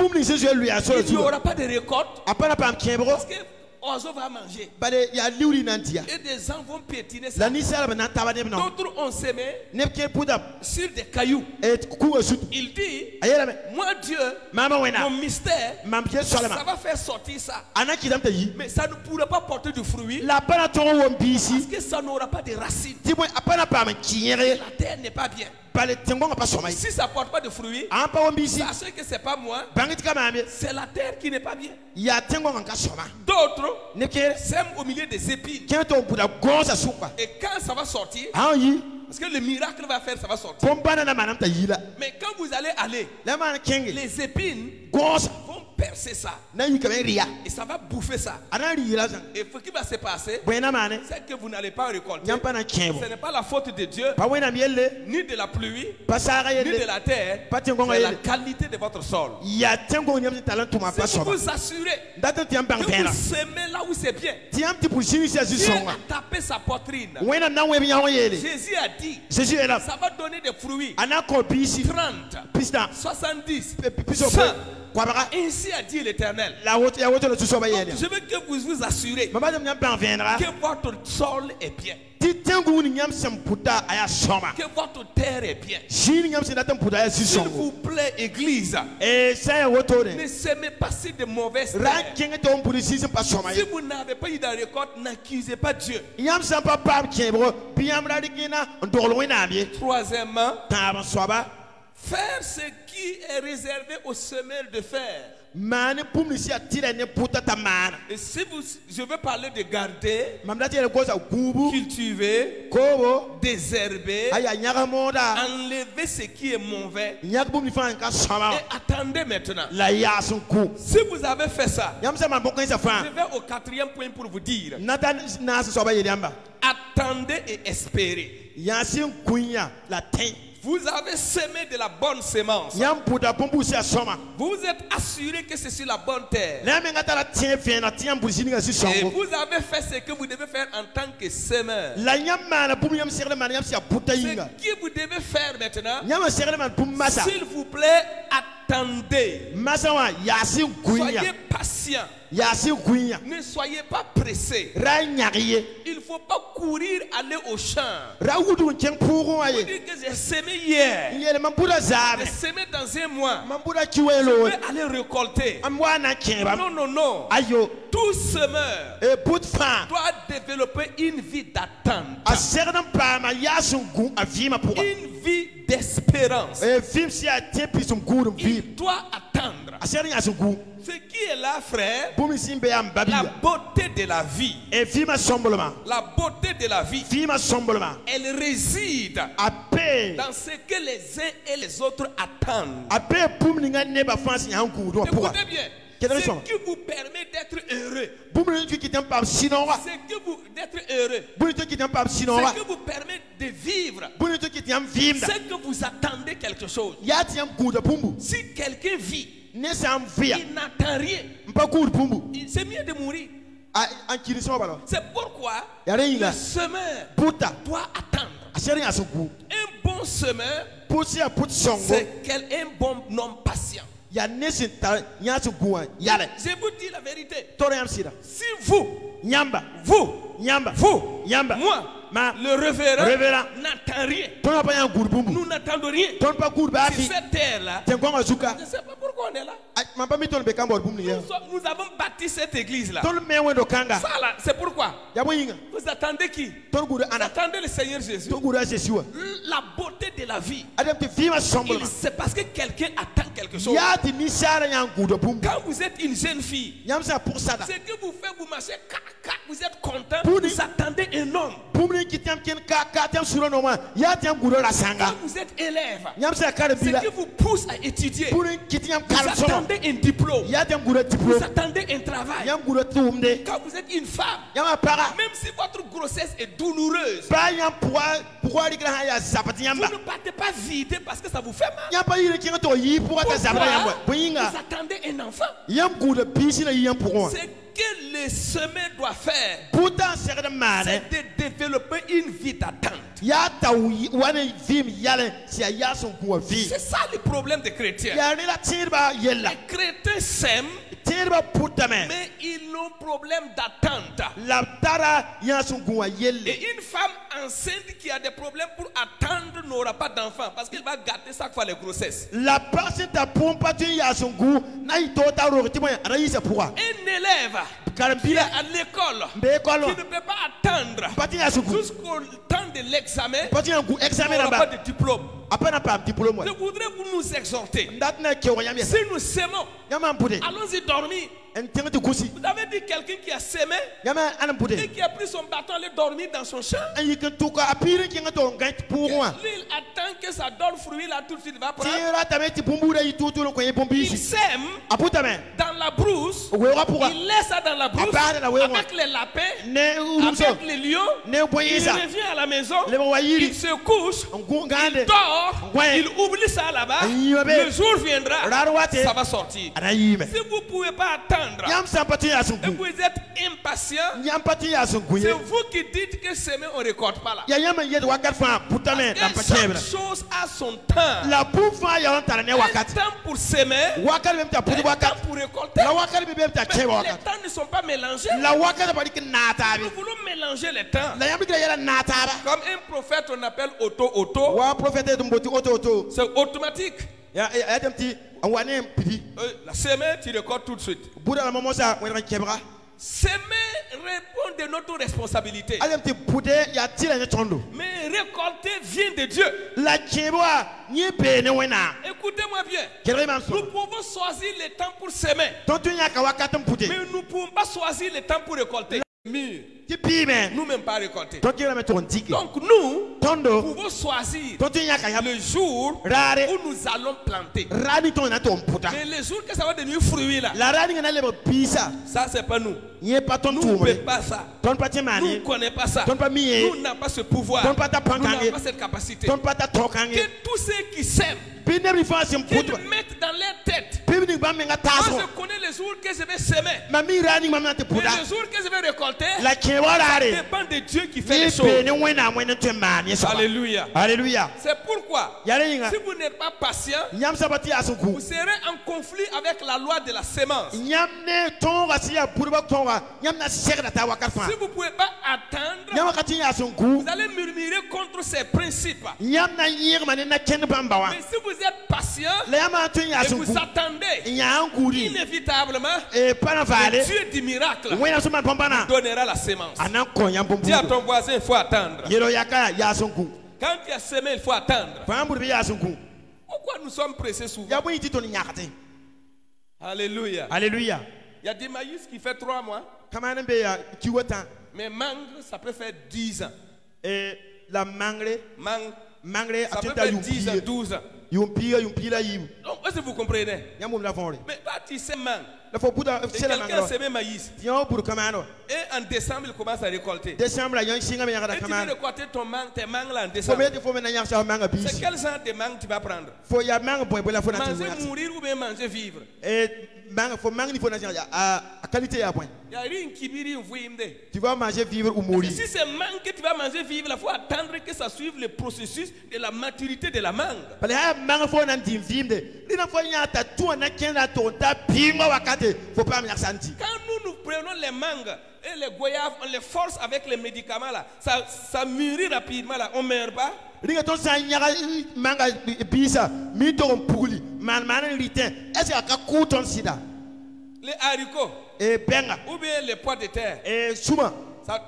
n'y aura pas de récolte. Parce que l'oiseau va manger. Et des gens vont piétiner ça. D'autres ont semé sur des cailloux. Il dit, moi Dieu, mon mystère, ça va faire sortir ça. Mais ça ne pourra pas porter du fruit. Parce que ça n'aura pas de racines. La terre n'est pas bien. Si ça ne porte pas de fruits, sachez que ce n'est pas moi. C'est la terre qui n'est pas bien. D'autres sèment au milieu des épines. Et quand ça va sortir, parce que le miracle va faire, ça va sortir. Mais quand vous allez aller, les épines vont percer ça. Et ça va bouffer ça. Et ce qui va se passer, c'est que vous n'allez pas récolter. Ce n'est pas la faute de Dieu, ni de la pluie, ni de la terre. C'est la qualité de votre sol. Si vous vous assurez que vous semez là où c'est bien, Dieu a tapé sa poitrine. Jésus a dit, ça va donner des fruits. 30, 70, 100. Ainsi a dit l'Éternel. Je veux que vous vous assurez que votre sol est bien, que votre terre est bien. S'il vous plaît, Église, ne semez pas si de mauvaises terres. Si vous n'avez pas eu de récolte, n'accusez pas Dieu. Troisièmement, faire ce qui est réservé aux semeurs de fer. Et si je veux parler de garder, cultiver, désherber, enlever ce qui est mauvais, et attendez maintenant. Si vous avez fait ça, je vais au quatrième point pour vous dire, attendez et espérez. Vous avez semé de la bonne semence. Vous êtes assuré que c'est sur la bonne terre. Et vous avez fait ce que vous devez faire en tant que semeur. Ce que vous devez faire maintenant, s'il vous plaît, attendez. Soyez patient. Ne soyez pas pressés. Il ne faut pas courir, aller au champ. Vous dites que j'ai semé hier. J'ai semé dans un mois. Je vais aller récolter. Non, non, non. Tout semeur doit développer une vie d'attente. Une vie d'espérance. Il doit attendre. Ce qui est là, frère, la beauté de la vie. La beauté de la vie, elle réside dans ce que les uns et les autres attendent. Écoutez bien. Ce qui vous permet d'être heureux. Ce qui vous d'être heureux. Ce qui vous permet de vivre. C'est que vous attendez quelque chose. Si quelqu'un vit, il n'attend rien. C'est mieux de mourir. C'est pourquoi le semeur doit attendre. Un bon semeur, c'est un bon homme patient. Je vous dis la vérité. Si vous, moi, le révérend n'attend rien. Nous n'attendons rien. Sur cette terre-là, je ne sais pas pourquoi on est là. Nous avons bâti cette église-là. Ça là, c'est pourquoi. Vous attendez qui? Vous attendez le Seigneur Jésus. La beauté de la vie, c'est parce que quelqu'un attend quelque chose. Quand vous êtes une jeune fille, ce que vous faites, vous marchez, vous êtes content, vous attendez un homme. Quand vous êtes élève, ce qui vous pousse à étudier, vous attendez un diplôme, vous attendez un travail. Quand vous êtes une femme, même si votre grossesse est douloureuse, vous ne partez pas vide parce que ça vous fait mal. Pourquoi? Vous attendez un enfant. C'est que le semeur doit faire, c'est de développer une vie d'attente. C'est ça le problème des chrétiens. Les chrétiens s'aiment, mais ils ont problème d'attente. Et une femme enceinte qui a des problèmes pour attendre n'aura pas d'enfant parce qu'elle va gâter chaque fois les grossesses. Un élève qui est à l'école, qui ne peut pas attendre jusqu'au temps de l'examen, n'aura pas de diplôme. Je voudrais que vous nous exhortez. Si nous sémons, allons-y dormir. Vous avez dit quelqu'un qui a sémé et qui a pris son bâton, aller dormir dans son champ. Lui, il attend que ça donne fruit, là tout de suite il va prendre. Il sème dans la brousse, il laisse ça dans la brousse avec les lapins, avec les lions. Il revient à la maison, il se couche, il dort, il oublie ça là-bas. Le jour viendra, ça va sortir. Si vous ne pouvez pas attendre, et vous êtes impatient, c'est vous qui dites que semer on ne récolte pas là. Chaque chose a son temps. Un temps pour semer, un temps pour récolter. Mais les temps ne sont pas mélangés. Nous voulons mélanger les temps. Comme un prophète on appelle auto. C'est automatique. La semaine, tu récoltes tout de suite. Semer répond de notre responsabilité. Mais récolter vient de Dieu. Écoutez-moi bien. Nous pouvons choisir le temps pour semer. Mais nous ne pouvons pas choisir le temps pour récolter. Nous même pas récolter. Donc nous pouvons choisir le jour où nous allons planter. Mais le jour que ça va devenir fruit là, ça c'est pas nous. Nous ne pouvons pas ça. Nous ne connaissons pas ça. Nous n'avons pas ce pouvoir. Nous n'avons pas cette capacité. Que tous ceux qui s'aiment, qu'ils le mettent dans leur tête. Moi je connais le jour que je vais semer. Mais le jour que je vais récolter, ça dépend de Dieu qui fait les choses. Alléluia. Alléluia. C'est pourquoi, si vous n'êtes pas patient, vous serez en conflit avec la loi de la sémence. Si vous ne pouvez pas attendre, vous allez murmurer contre ces principes. Mais si vous êtes patient et vous attendez, inévitablement, le Dieu du miracle vous donnera la sémence. Dis à ton voisin, il faut attendre. Quand tu as semé, il faut attendre. Pourquoi nous sommes pressés souvent? Alléluia. Alléluia. Il y a des maïs qui fait 3 mois. Mais mangue, ça peut faire 10 ans. Et la mangue, ça peut faire 10 ans, 12 ans. Donc, est-ce que vous comprenez? Mais toi, tu sais mangue. Quelqu'un sème maïs. Et en décembre, il commence à récolter. Et tu veux récolter tes mangues là en décembre. C'est quel genre de mangue tu vas prendre? Manger mourir ou bien manger vivre? Tu vas manger vivre ou mourir. Si c'est mangue que tu vas manger vivre, il faut attendre que ça suive le processus de la maturité de la mangue. Quand nous prenons les mangues et les goyaves, on les force avec les médicaments là, ça mûrit rapidement là, on ne meurt pas. Les haricots ou bien les pois de terre,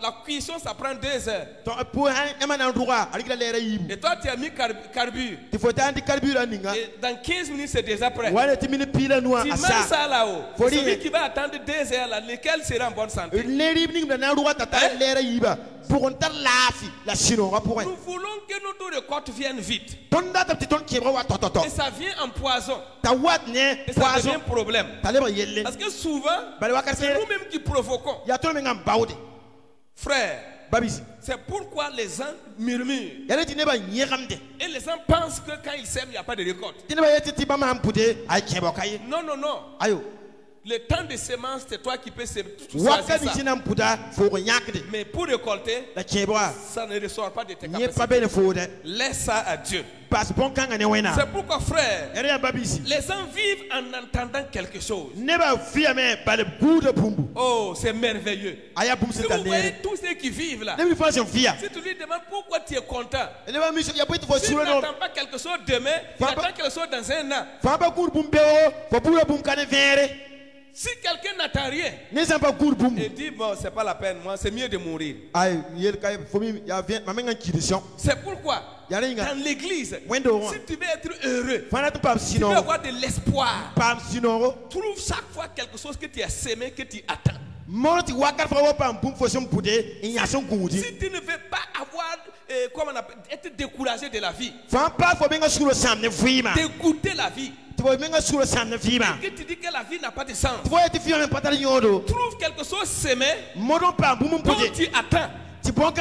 la cuisson ça prend 2 heures. Et toi tu as mis carbure. Et dans 15 minutes c'est déjà prêt. Tu mets ça là-haut. Celui qui va attendre 2 heures là, lequel sera en bonne santé? Nous voulons que notre récolte vienne vite. Et ça vient en poison. Et ça devient un problème. Parce que souvent, c'est nous-mêmes qui provoquons. Frère, c'est pourquoi les gens murmurent. Et les gens pensent que quand ils sèment, il n'y a pas de récolte. Non, non, non. Le temps de semence, c'est toi qui peux choisir ça. Mais pour récolter, ça ne ressort pas de tes capacités. Laisse ça à Dieu. C'est pourquoi, frère, les gens vivent en entendant quelque chose. Oh, c'est merveilleux. Si vous voyez tous ceux qui vivent là, si tu lui demandes pourquoi tu es content, si tu n'attends pas quelque chose demain, tu attends quelque chose dans 1 an. si quelqu'un n'attend rien, il dit bon, c'est pas la peine, moi c'est mieux de mourir. C'est pourquoi dans l'église, si tu veux être heureux, si tu veux avoir de l'espoir, trouve chaque fois quelque chose que tu as semé, que tu attends. Si tu ne veux pas avoir, comment on appelle, être découragé de la vie, d'écouter la vie, et que tu dis que la vie n'a pas de sens, trouve quelque chose semé dont tu attends. Quand tu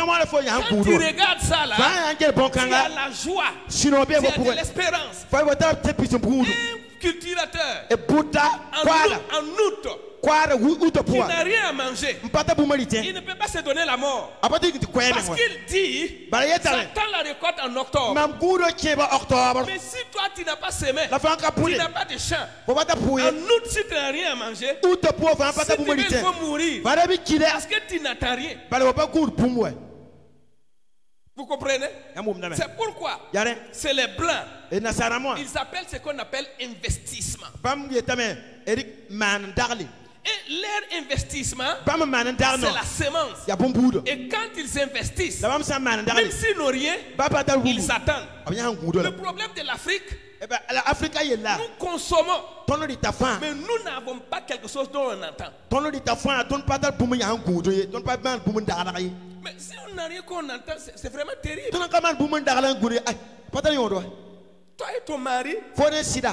regardes ça là, tu as la joie, tu as de l'espérance. Un cultivateur en août qui n'a rien à manger, il ne peut pas se donner la mort. Parce qu'il dit, j'attends la récolte en octobre. Mais si toi tu n'as pas semé, tu n'as pas de champ, en août si tu n'as rien à manger, si tu veux, il faut mourir. Parce que tu n'attends rien. Vous comprenez? C'est pourquoi c'est les blancs. Ils appellent ce qu'on appelle investissement. Et leur investissement, c'est la semence. Et quand ils investissent, même s'ils n'ont rien, ils attendent. Le problème de l'Afrique, nous consommons, mais nous n'avons pas quelque chose dont on entend. Mais si on n'a rien qu'on entend, c'est vraiment terrible. Toi et ton mari,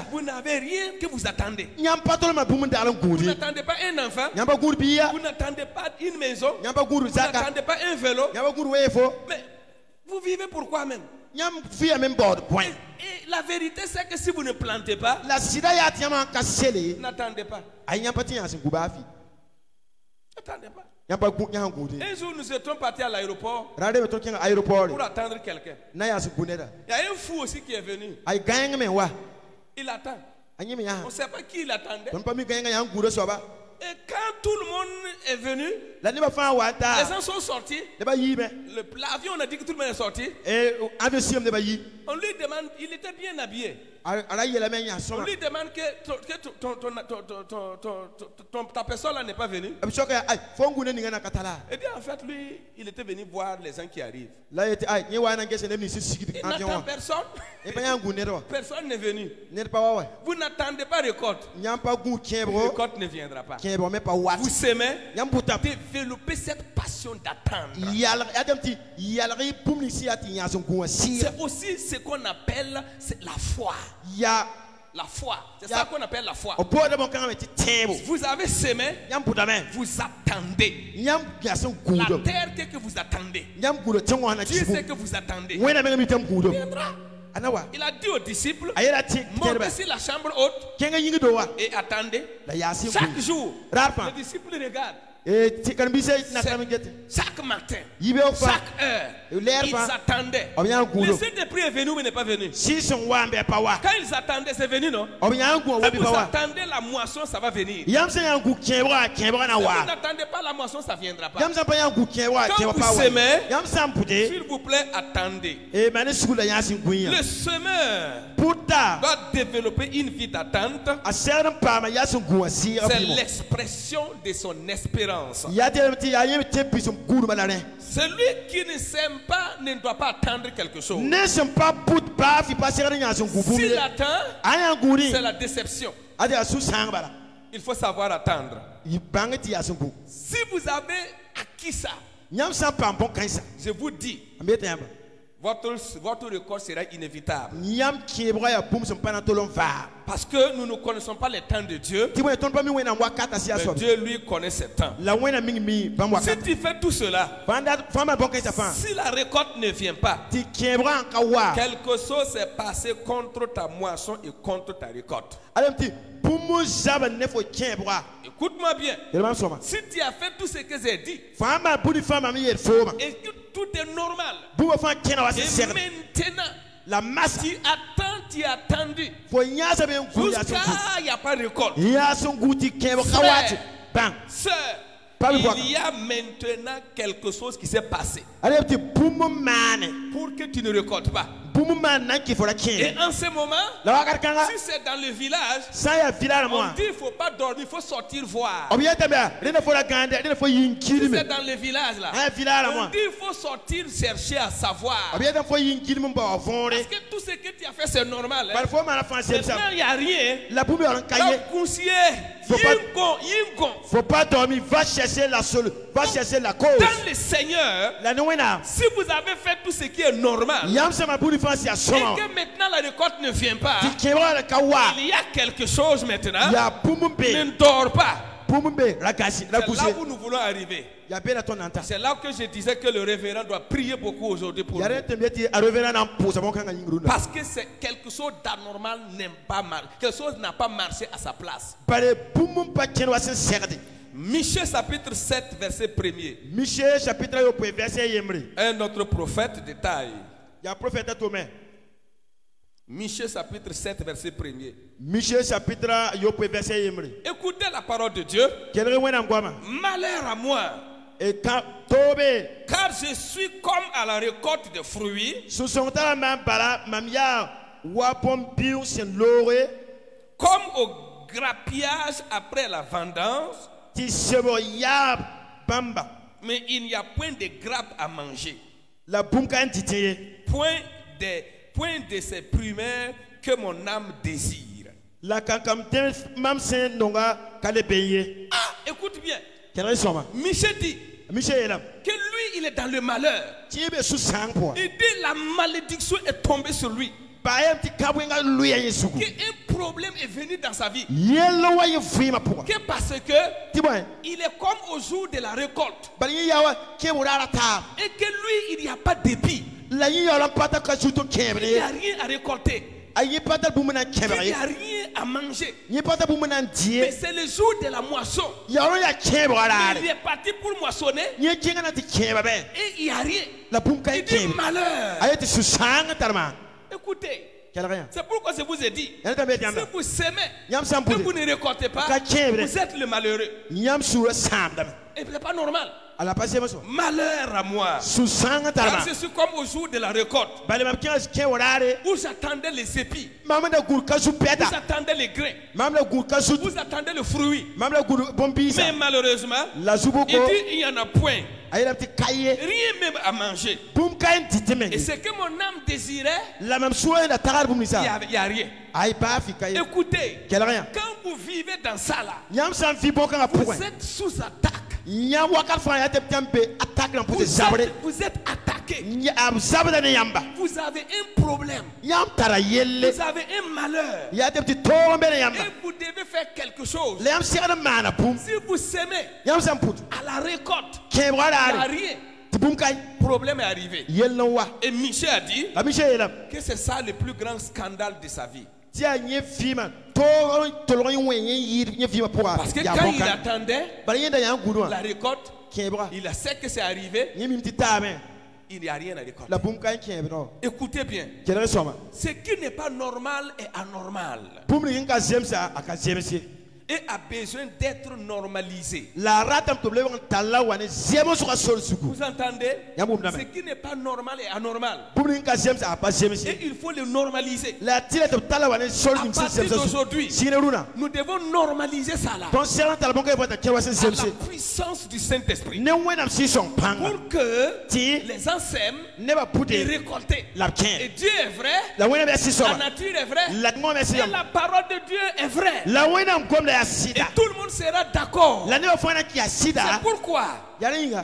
vous n'avez rien que vous attendez. Vous n'attendez pas un enfant, vous n'attendez pas une maison, vous n'attendez pas un vélo. Mais vous vivez pourquoi même? Et la vérité c'est que si vous ne plantez pas, n'attendez pas. N'attendez pas. Un jour nous étions partis à l'aéroport pour attendre quelqu'un. Il y a un fou aussi qui est venu. Il attend. On ne sait pas qui il attendait. Et quand tout le monde est venu, les gens sont sortis. L'avion, on a dit que tout le monde est sorti. On lui demande, il était bien habillé. On lui demande que ta personne là n'est pas venue. Et dit en fait, lui, il était venu voir les gens qui arrivent. Il n'attend personne. Personne n'est venu. Vous n'attendez pas récolte. Récolte ne viendra pas. Vous semez, développez cette passion d'attendre. C'est aussi ce qu'on appelle la foi. La foi, c'est ça qu'on appelle la foi. Vous avez semé, vous attendez. La terre que vous attendez, Dieu sait que vous attendez, viendra. Il a dit aux disciples, montez sur la chambre haute et attendez. Chaque jour, les disciples regardent. Chaque matin, chaque heure, ils attendaient. Le Saint-Esprit est venu ou n'est pas venu? Quand ils attendaient, c'est venu, non? Quand vous attendez la moisson, ça va venir. Si vous n'attendez pas la moisson, ça ne viendra pas. Quand vous semez, s'il vous plaît, attendez. Le semeur doit développer une vie d'attente. C'est l'expression de son espérance. Celui qui ne sème pas ne doit pas attendre quelque chose. S'il attend, c'est la déception. Il faut savoir attendre. Si vous avez acquis ça, je vous dis, votre record sera inévitable. Parce que nous ne connaissons pas les temps de Dieu. Mais Dieu lui connaît ses temps. Si tu fais tout cela, si la récolte ne vient pas, quelque chose s'est passé contre ta moisson et contre ta récolte. Écoute-moi bien. Si tu as fait tout ce que j'ai dit, et que tout est normal, et maintenant, la masse, tu attends, tu as attendu jusqu'à il n'y a pas de récolte. Sœur, Il y a maintenant quelque chose qui s'est passé pour que tu ne récoltes pas. Et en ce moment, si c'est dans le village, on dit il ne faut pas dormir, il faut sortir voir. Si c'est dans le village là, on dit il faut sortir chercher à savoir. Parce que tout ce que tu as fait c'est normal. Maintenant il n'y a rien. Faut pas dormir, va chercher la cause. Dans le Seigneur, si vous avez fait tout ce qui est normal, et que maintenant la récolte ne vient pas, il y a quelque chose maintenant. Ne dors pas. C'est là où nous voulons arriver. C'est là que je disais que le révérend doit prier beaucoup aujourd'hui pour nous. Parce que c'est quelque chose d'anormal n'aime pas mal. Quelque chose n'a pas marché à sa place. Michée chapitre 7 verset 1er. Michée chapitre 1 verset 1. Un autre prophète de taille. Michée chapitre 7 verset 1er. Michée chapitre 1 verset 1. Écoutez la parole de Dieu. Malheur à moi. Car je suis comme à la récolte de fruits. Comme au grappillage après la vendange. Mais il n'y a point de grappe à manger. Point de ces primaires que mon âme désire. Ah, écoute bien. Michée dit que lui, il est dans le malheur. Il dit la malédiction est tombée sur lui. Qu'un problème est venu dans sa vie. Que parce que il est comme au jour de la récolte. Et que lui, il n'y a pas d'épi. Il n'y a rien à récolter. Il n'y a rien à manger. Mais c'est le jour de la moisson. Il est parti pour moissonner. Et il n'y a rien. Il dit malheur. Écoutez, c'est pourquoi je vous ai dit, si vous s'aimez et vous ne récoltez pas, vous êtes le malheureux. Et ce n'est pas normal. Malheur à moi. Car je suis comme au jour de la récolte, où j'attendais les épis, où j'attendais les grains, où j'attendais le fruit. Mais malheureusement, il dit il n'y en a point. Rien même à manger. Et ce que mon âme désirait, il n'y a rien. Écoutez, quand vous vivez dans ça là, vous êtes sous attaque. Vous êtes attaqué. Vous avez un problème. Vous avez un malheur. Et vous devez faire quelque chose. Si vous s'aimez à la récolte, il n'y a rien. Le problème est arrivé. Et Michée a dit que c'est ça le plus grand scandale de sa vie. Parce que quand il attendait la récolte, il sait que c'est arrivé. Il n'y a rien à récolter. Écoutez bien. Ce qui n'est pas normal est anormal. Et a besoin d'être normalisé. Vous entendez? Ce qui n'est pas normal est anormal. Et il faut le normaliser. À partir d'aujourd'hui, nous devons normaliser ça là. À la puissance du Saint-Esprit. Pour que les gens s'aiment et récolter. Et Dieu est vrai. La nature est vraie. Et la parole de Dieu est vraie. Et tout le monde sera d'accord. C'est pourquoi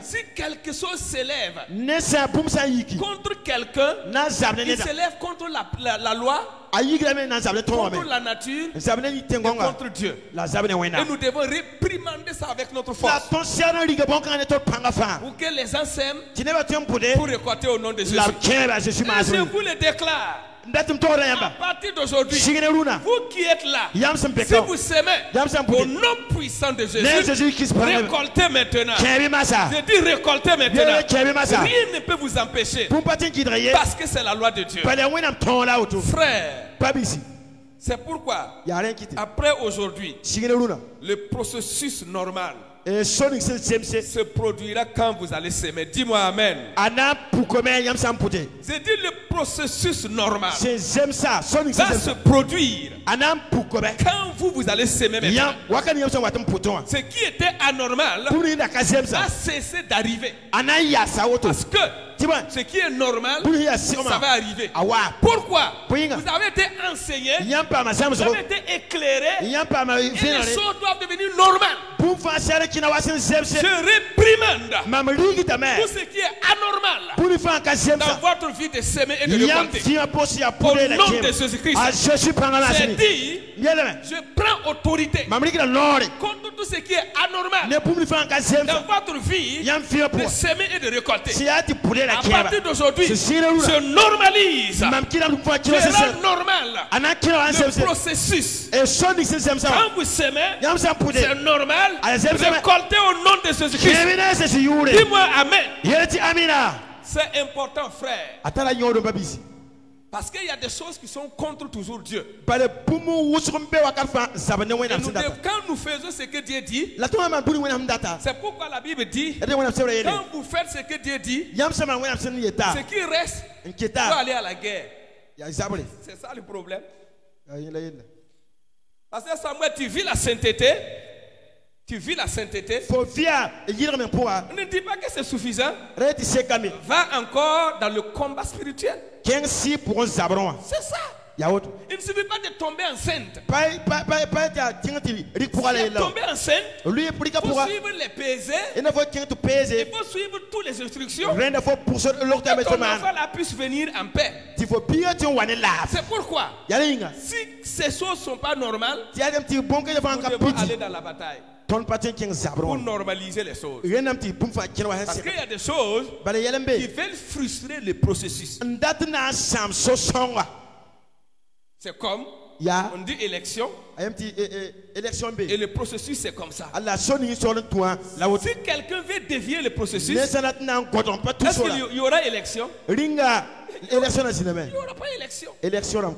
si quelque chose s'élève contre quelqu'un, il s'élève contre la loi, contre la nature et contre Dieu. Et nous devons réprimander ça avec notre force. Pour que les gens s'aiment pour récolter au nom de Jésus. Et je vous le déclare. À partir d'aujourd'hui, vous qui êtes là, si vous s'aimez au nom puissant de Jésus, récoltez maintenant. Je dis récoltez maintenant. Rien ne peut vous empêcher. Parce que c'est la loi de Dieu. Frère, c'est pourquoi, après aujourd'hui, le processus normal se produira quand vous allez s'aimer. Dis-moi amen. J'ai dit le processus normal va se produire quand vous allez s'aimer maintenant. Ce qui était anormal va cesser d'arriver. Parce que ce qui est normal, ça va arriver. Pourquoi? Vous avez été enseigné, vous avez été éclairé, et les choses doivent devenir normales. Je réprimande tout ce qui est anormal dans votre vie de s'aimer et de récolter. Au nom de Jésus-Christ, j'ai dit, je prends autorité contre tout ce qui est anormal dans votre vie de s'aimer et de récolter. À partir d'aujourd'hui, je normalise, je rends normal le processus. Quand vous s'aimez, c'est normal. Récoltez au nom de Jésus-Christ. Dis-moi amen. C'est important, frère. Parce qu'il y a des choses qui sont contre toujours Dieu. Quand nous faisons ce que Dieu dit, c'est pourquoi la Bible dit, quand vous faites ce que Dieu dit, ce qui reste doit aller à la guerre. C'est ça le problème. Parce que Samuel, tu vis la sainteté. Tu vis la sainteté. Ne dis pas que c'est suffisant. Va encore dans le combat spirituel. C'est ça. Il ne suffit pas de tomber enceinte. Tomber enceinte, il faut suivre les pesées. Il faut suivre toutes les instructions. Que ton enfant puisse venir en paix. C'est pourquoi, si ces choses ne sont pas normales, nous devons aller dans la bataille pour normaliser les choses. Parce qu'il y a des choses qui veulent frustrer le processus. C'est comme, on dit élection, et le processus c'est comme ça. Si quelqu'un veut dévier le processus, est-ce qu'il y aura élection? Il n'y aura pas élection.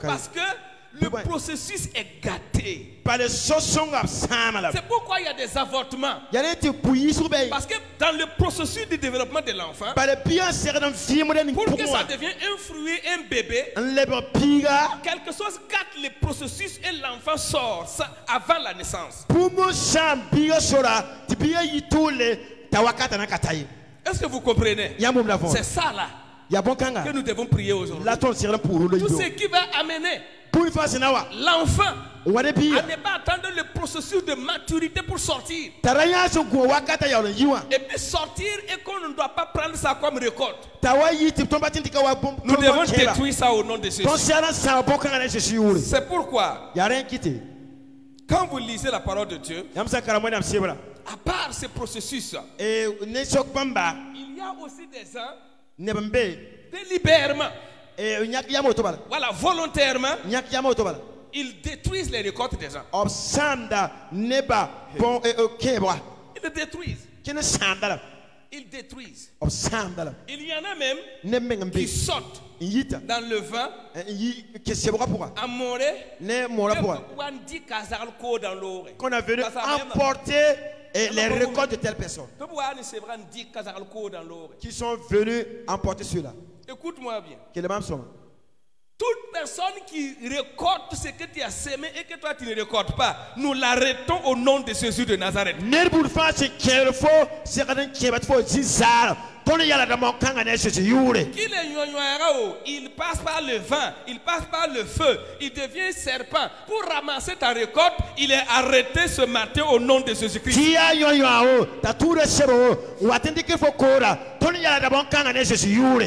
Parce que le processus est gâté. C'est pourquoi il y a des avortements. Parce que dans le processus du développement de l'enfant, pour que ça devienne un fruit, un bébé, quelque chose gâte le processus et l'enfant sort avant la naissance. Est-ce que vous comprenez? C'est ça là que nous devons prier aujourd'hui. Tout ce qui va amener l'enfant à ne pas attendre le processus de maturité pour sortir. Et puis sortir et qu'on ne doit pas prendre ça comme récolte. Nous devons détruire ça au nom de Jésus. C'est pourquoi, quand vous lisez la parole de Dieu, à part ce processus, il y a aussi des gens délibérément, voilà, volontairement, ils détruisent les récoltes des gens. Ils les détruisent. Ils détruisent. Il y en a même qui sautent dans le vent à mourir, qu'on a venu emporter les récoltes de telles personnes qui sont venus emporter cela. Écoute-moi bien. Toute personne qui récolte ce que tu as sémé et que toi tu ne récoltes pas, nous l'arrêtons au nom de Jésus de Nazareth. Il passe par le vent, il passe par le feu, il devient serpent. Pour ramasser ta récolte, il est arrêté ce matin au nom de Jésus-Christ.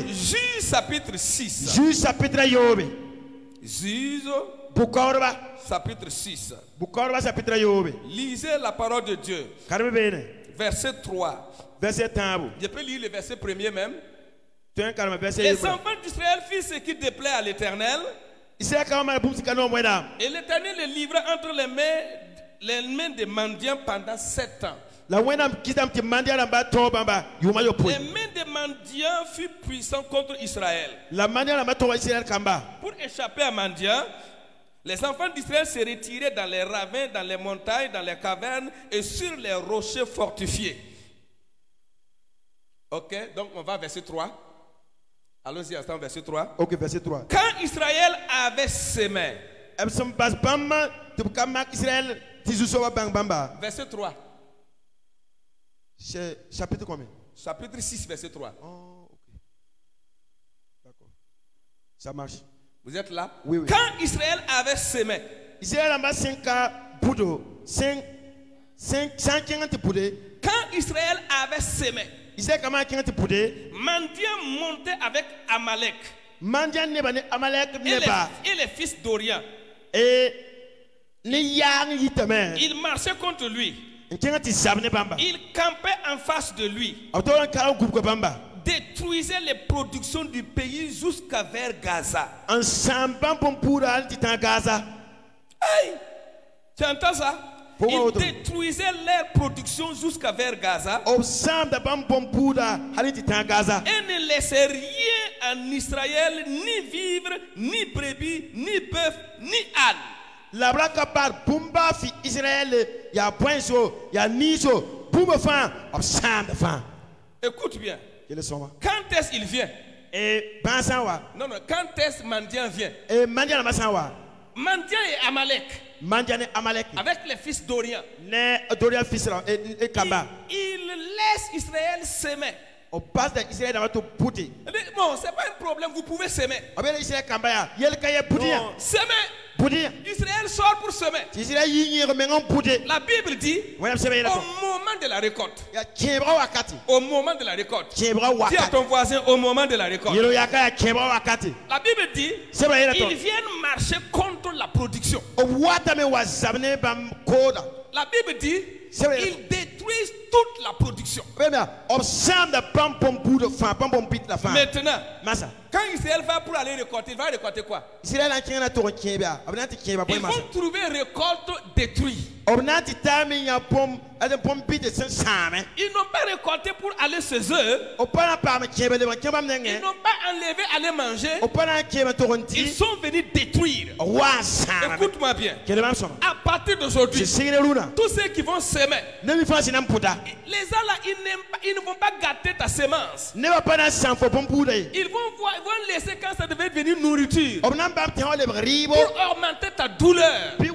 Juge chapitre 6. Juge chapitre Yobe. Juge chapitre 6. Lisez la parole de Dieu. Verset 3. Je peux lire le verset premier même. Les enfants d'Israël firent ce qui déplaît à l'Éternel. Et l'Éternel les livra entre les mains des mendiants pendant 7 ans. Les mains des mendiants furent puissantes contre Israël. Pour échapper à mendiants, Les enfants d'Israël se retiraient dans les ravins, dans les montagnes, dans les cavernes et sur les rochers fortifiés. Ok, donc on va verset 3. Allons-y, instant verset 3. Ok, verset 3. Quand Israël avait semé. Verset 3. Chapitre combien? Chapitre 6, verset 3. Oh, ok. D'accord. Ça marche. Vous êtes là? Oui, oui. Quand Israël avait semé. Israël a 5 ans pour 5 Quand Israël avait semé. Mandian montait avec Amalek. Et les fils d'Orient. Il marchait contre lui. Il campait en face de lui. Détruisait les productions du pays jusqu'à vers Gaza. Hey, tu entends ça? Il détruisait leur production jusqu'à vers Gaza. Et ne laissait rien en Israël, ni vivre, ni brebis, ni bœuf, ni âne. La braque par Pumba fi Israël, ya point so, ya niso, Pumba fan, obscene fan. Écoute bien. Quand est-ce qu'il vient? Et Bansawa. Non, non, quand est-ce Mandian vient? Et Mandian Bansawa. Mandian et Amalek. Mandian et Amalek. Avec les fils d'Orient. D'Orient fils et Kamba. Il laisse Israël s'aimer. On passe d'Israël dans votre boutique. Bon, c'est pas un problème, vous pouvez s'aimer. Non, s'aimer. Israël sort pour semer. La Bible dit au moment de la récolte. Au moment de la récolte. Dis à ton voisin au moment de la récolte. La Bible dit ils viennent marcher contre la production. La Bible dit ils détruisent toute la production. Maintenant, quand Israël va pour aller récolter, il va récolter quoi? Ils vont trouver une récolte détruite. Ils n'ont pas récolté pour aller chez eux. Ils n'ont pas enlevé aller manger. Ils sont venus détruire. Écoute-moi bien. À partir d'aujourd'hui, tous ceux qui vont s'aimer, les gens là, ils ne vont pas gâter ta semence. Ils vont laisser quand ça devait devenir nourriture. Pour augmenter ta douleur. Pour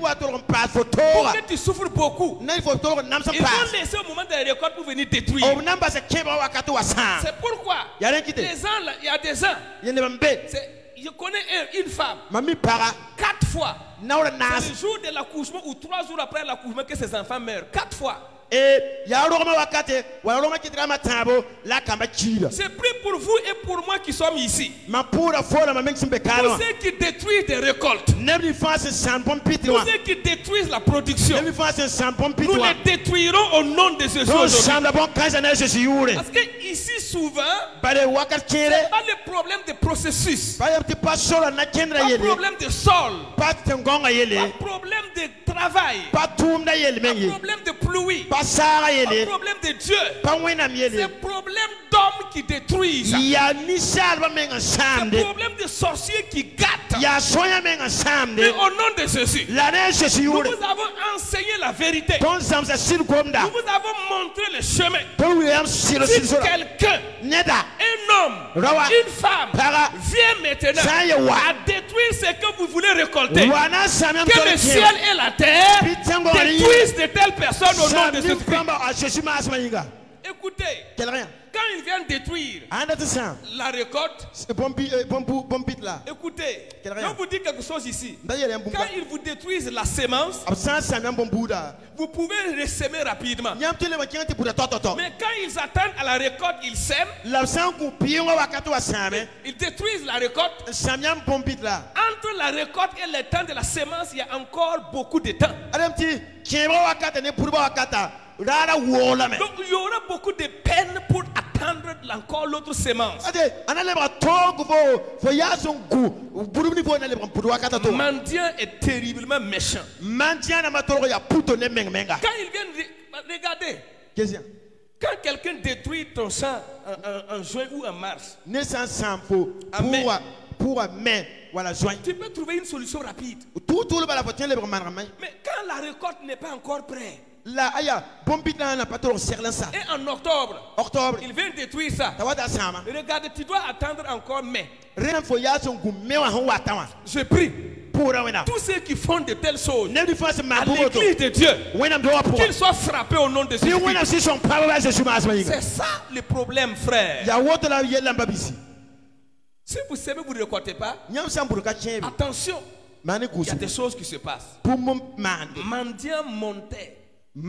que tu souffres beaucoup. Ils vont laisser au moment de la récolte pour venir détruire. C'est pourquoi les gens là, il y a des gens. Je connais une femme. 4 fois. C'est le jour de l'accouchement ou 3 jours après l'accouchement que ses enfants meurent. 4 fois. C'est pris pour vous et pour moi qui sommes ici. Pour ceux qui détruisent des récoltes. Pour ceux qui détruisent la production. Nous les détruirons au nom de Jésus aujourd'hui. Parce que ici souvent, ce n'est pas le problème de processus. Pas le problème de sol. Pas le problème de travail. Pas le problème de pluie. Pas le problème de Dieu. C'est le problème d'hommes qui détruisent. C'est le problème de sorciers qui gâtent. Mais au nom de Jésus, nous vous avons enseigné la vérité. Nous vous avons montré le chemin. Si quelqu'un, un homme, une femme, vient maintenant à détruire ce que vous voulez récolter, que le ciel et la terre détruisent de telles personnes au nom de Jésus-Christ. Écoutez, quand ils viennent détruire la récolte, écoutez, je vous dis quelque chose ici. Quand ils vous détruisent la semence, vous pouvez ressemer rapidement. Mais quand ils attendent à la récolte, ils sèment. Ils détruisent la récolte. Entre la récolte et le temps de la semence, il y a encore beaucoup de temps. Donc il y aura beaucoup de peine pour attendre encore l'autre semence. Mandian est terriblement méchant. Quand ils viennent regarder, quand quelqu'un détruit ton champ en juin ou en mars, tu peux trouver une solution rapide. Mais quand la récolte n'est pas encore prête, et en octobre, il vient détruire ça. Regarde, tu dois attendre encore mai. Je prie. Tous ceux qui font de telles choses à l'église de Dieu, qu'ils soient frappés au nom de Jésus. C'est ça le problème, frère. Si vous savez, vous ne récoltez pas, attention, il y a des choses qui se passent. Mendiant montait. Et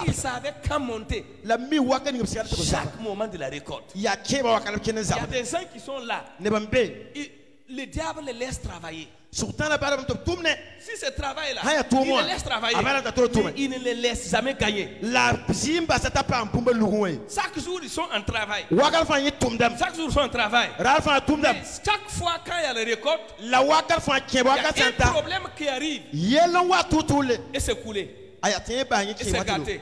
il savait quand monter. Chaque moment de la récolte. Il y a des gens qui sont là. Le diable les laisse travailler. Si ce travail-là, il les laisse travailler. Mais il ne les laisse jamais gagner. Chaque jour, ils sont en travail. Chaque jour, ils sont en travail. Mais chaque fois, quand il y a la récolte, il y a un problème qui arrive. Et c'est coulé. Et c'est gâté.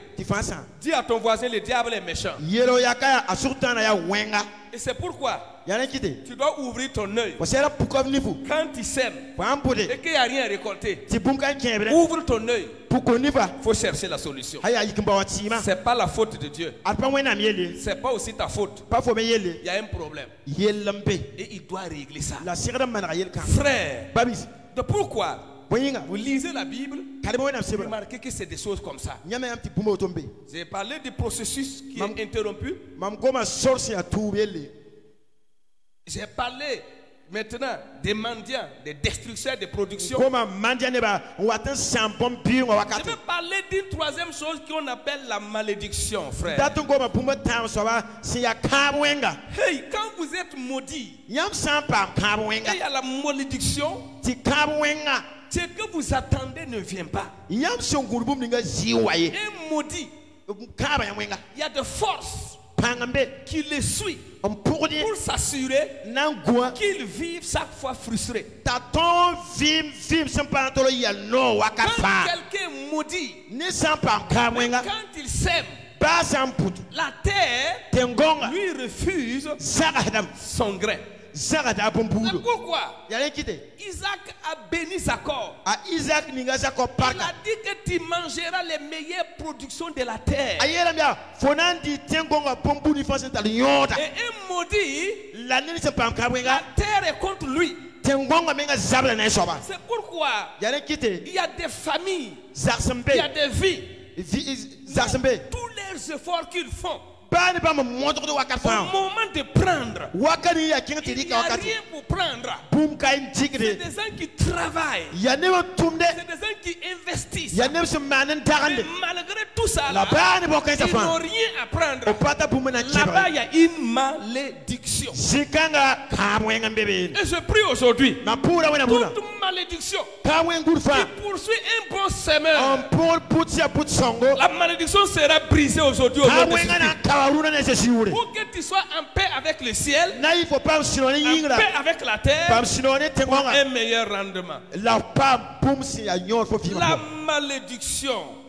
Dis à ton voisin, le diable est méchant. Et c'est pourquoi tu dois ouvrir ton œil. Quand tu sèmes et qu'il n'y a rien à récolter, ouvre ton œil. Il faut chercher la solution. Ce n'est pas la faute de Dieu. Ce n'est pas aussi ta faute. Il y a un problème. Et il doit régler ça. Frère, de pourquoi vous lisez la Bible, vous remarquez que c'est des choses comme ça. J'ai parlé du processus qui est interrompu. J'ai parlé maintenant des mendiants, des destructeurs de production. Je vais parler d'une troisième chose qu'on appelle la malédiction, frère. Hey, quand vous êtes maudit, et il y a la malédiction, ce que vous attendez ne vient pas. Et maudit, il y a des forces qui le suivent pour s'assurer qu'ils vivent chaque fois frustrés. Quand quelqu'un est maudit, quand il sème, la terre lui refuse son grain. C'est pourquoi Isaac a béni Jacob. Il a dit que tu mangeras les meilleures productions de la terre. Et un maudit, la terre est contre lui. C'est pourquoi il y a des familles, il y a des vies, tous les efforts qu'ils font. Au moment de prendre, il n'y a rien pour prendre. C'est des gens qui travaillent. C'est des gens qui investissent. Mais malgré tout ça, ils n'ont rien à prendre. Là-bas, il y a une malédiction. Et je prie aujourd'hui, toute malédiction qui poursuit un bon semeur, la malédiction sera brisée aujourd'hui au nom de Jésus. Pour que tu sois en paix avec le ciel, en paix avec la terre, pour un meilleur rendement. La malédiction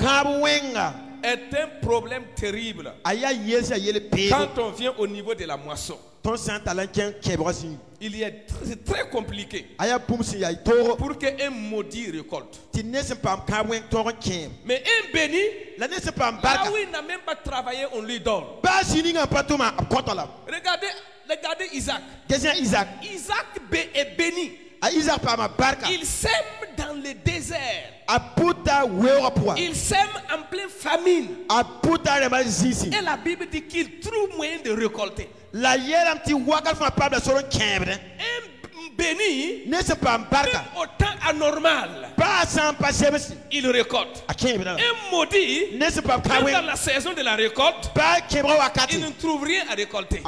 est un problème terrible quand on vient au niveau de la moisson. Il est très compliqué pour qu'un maudit récolte. Mais un béni, là où il n'a même pas travaillé, on lui donne. Regardez Isaac. Isaac est béni. Il sème dans le désert. Il sème en pleine famine. Et la Bible dit qu'il trouve moyen de récolter. Un béni, même au temps anormal, il récolte. Un maudit, même dans la saison de la récolte, il ne trouve rien à récolter.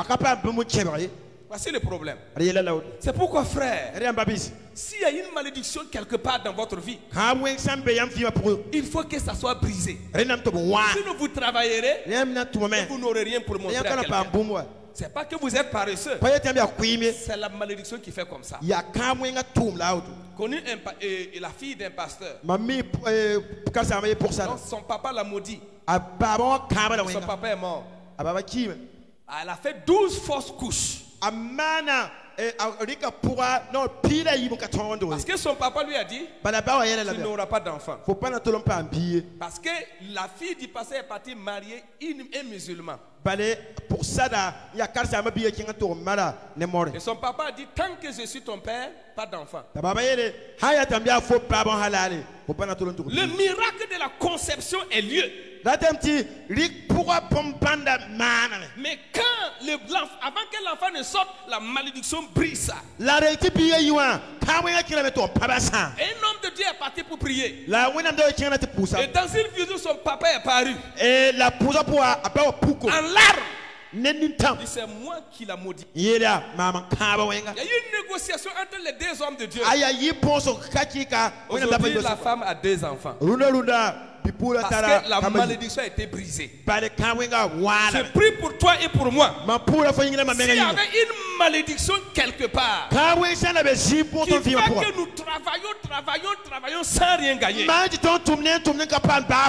Voici le problème. C'est pourquoi, frère, s'il y a une malédiction quelque part dans votre vie, il faut que ça soit brisé. Sinon vous travaillerez et vous n'aurez rien pour montrer à quelqu'un. C'est pas que vous êtes paresseux. C'est la malédiction qui fait comme ça. Connu la fille d'un pasteur. Donc, son papa l'a maudit. Son papa est mort. Elle a fait 12 fausses couches. Parce que son papa lui a dit, tu n'auras pas d'enfant. Parce que la fille du passé est partie marier un musulman. Et son papa a dit, tant que je suis ton père, pas d'enfant. Le miracle de la conception est lieu. Mais avant que l'enfant ne sorte, la malédiction brise ça. Et un homme de Dieu est parti pour prier. Et dans une vision, son papa est paru. En larmes. Il dit, c'est moi qui l'a maudit. Il y a eu une négociation entre les deux hommes de Dieu. Aujourd'hui, la femme a 2 enfants. Parce que la malédiction a été brisée. Je prie pour toi et pour moi. S'il y avait une malédiction quelque part qui fait que nous travaillons sans rien gagner.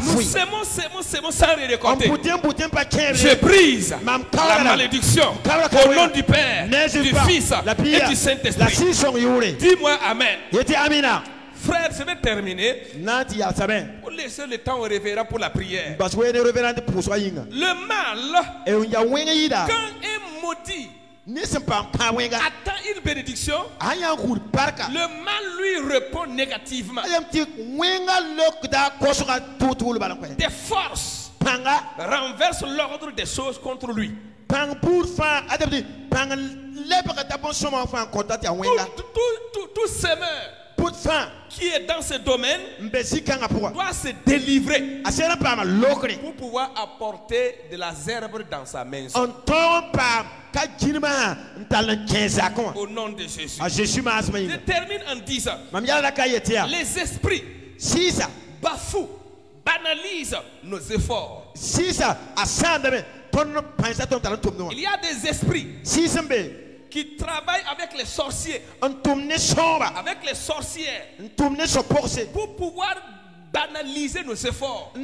Nous sémons sans rien récolter. Je brise la malédiction au nom du Père, du Fils et du Saint-Esprit. Dis-moi Amen. Frère, je vais terminer pour laisser le temps au révérend pour la prière. Le mal, quand un maudit attend une bénédiction, le mal lui répond négativement. Des forces renversent l'ordre des choses contre lui. Tout semeur qui est dans ce domaine doit se délivrer pour pouvoir apporter de la zèbre dans sa maison. Au nom de Jésus. Je termine en disant, les esprits bafouent, banalisent nos efforts. Il y a des esprits qui travaillent avec les sorciers, avec les sorcières, pour pouvoir banaliser nos efforts. Et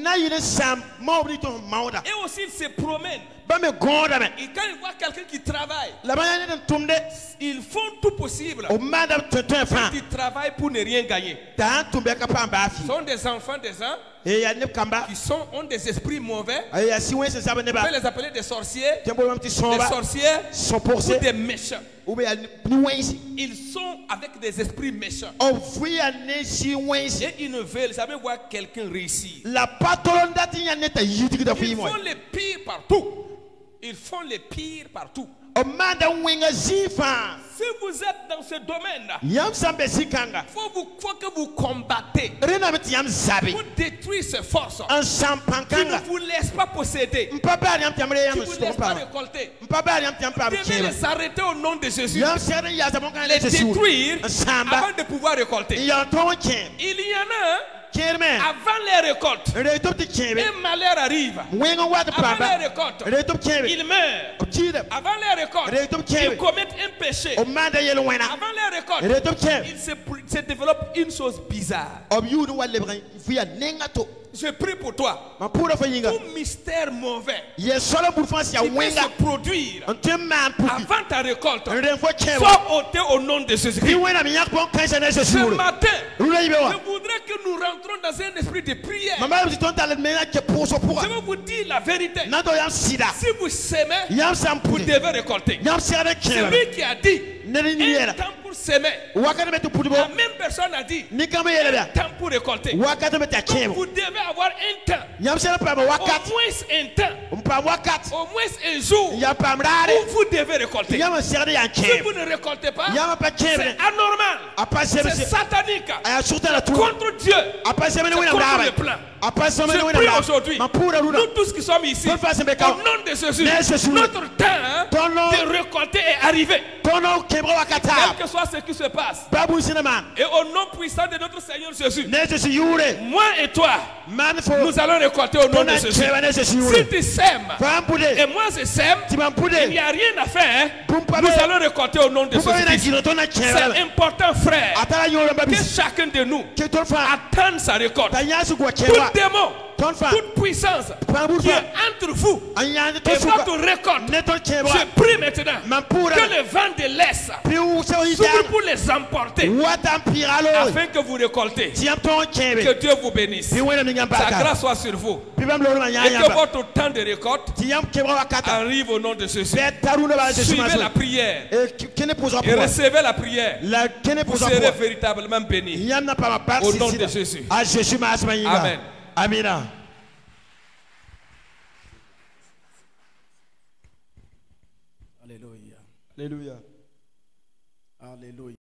aussi, ils se promènent. Et quand ils voient quelqu'un qui travaille, ils font tout possible. Ils travaillent pour ne rien gagner. Ce sont des enfants des uns qui ont des esprits mauvais. On peut les appeler des sorciers, des sorcières ou des méchants. Ils sont avec des esprits méchants. Et ils ne veulent jamais voir quelqu'un réussir. Ils font les pires partout. Ils font les pires partout. Si vous êtes dans ce domaine, il faut que vous combattez pour détruire ces forces qui ne vous laissent pas posséder, qui ne vous laissent pas récolter. Vous devez les arrêter au nom de Jésus, les détruire avant de pouvoir récolter. Il y en a avant les récoltes, un malheur arrive. Avant les récoltes, il meurt. Avant les récoltes, il commettent un péché. Avant les récoltes, il se développe une chose bizarre. Je prie pour toi. Tout mystère mauvais qui peut se produire avant ta récolte soit ôté au nom de Jésus-Christ. Ce matin, je voudrais que nous rentrons dans un esprit de prière. Je vais vous dire la vérité. Si vous s'aimez, vous devez récolter. Celui qui a dit un temps pour s'aimer, la même personne a dit un temps pour récolter. Donc vous devez avoir un temps, au moins un temps, au moins un jour où vous devez récolter. Si vous ne récoltez pas, c'est anormal, c'est satanique, contre Dieu, c'est contre le plan. Je prie aujourd'hui, nous tous qui sommes ici, au nom de Jésus, notre temps de récolter est arrivé. Quel que soit ce qui se passe, et au nom puissant de notre Seigneur Jésus, moi et toi, nous allons récolter au nom de Jésus. Si tu sèmes et moi je sème, il n'y a rien à faire. Nous allons récolter au nom de Jésus. C'est important, frère, que chacun de nous attende sa récolte. Tout démon toute puissance qui est entre vous et votre récolte, je prie maintenant que le vent de l'Est s'ouvre pour les emporter afin que vous récoltez. Que Dieu vous bénisse. Sa grâce soit sur vous. Et que votre temps de récolte arrive au nom de Jésus. Suivez la prière et recevez la prière. Vous serez véritablement bénis. Au nom de Jésus. Amen. Amina. Alléluia. Alléluia. Alléluia.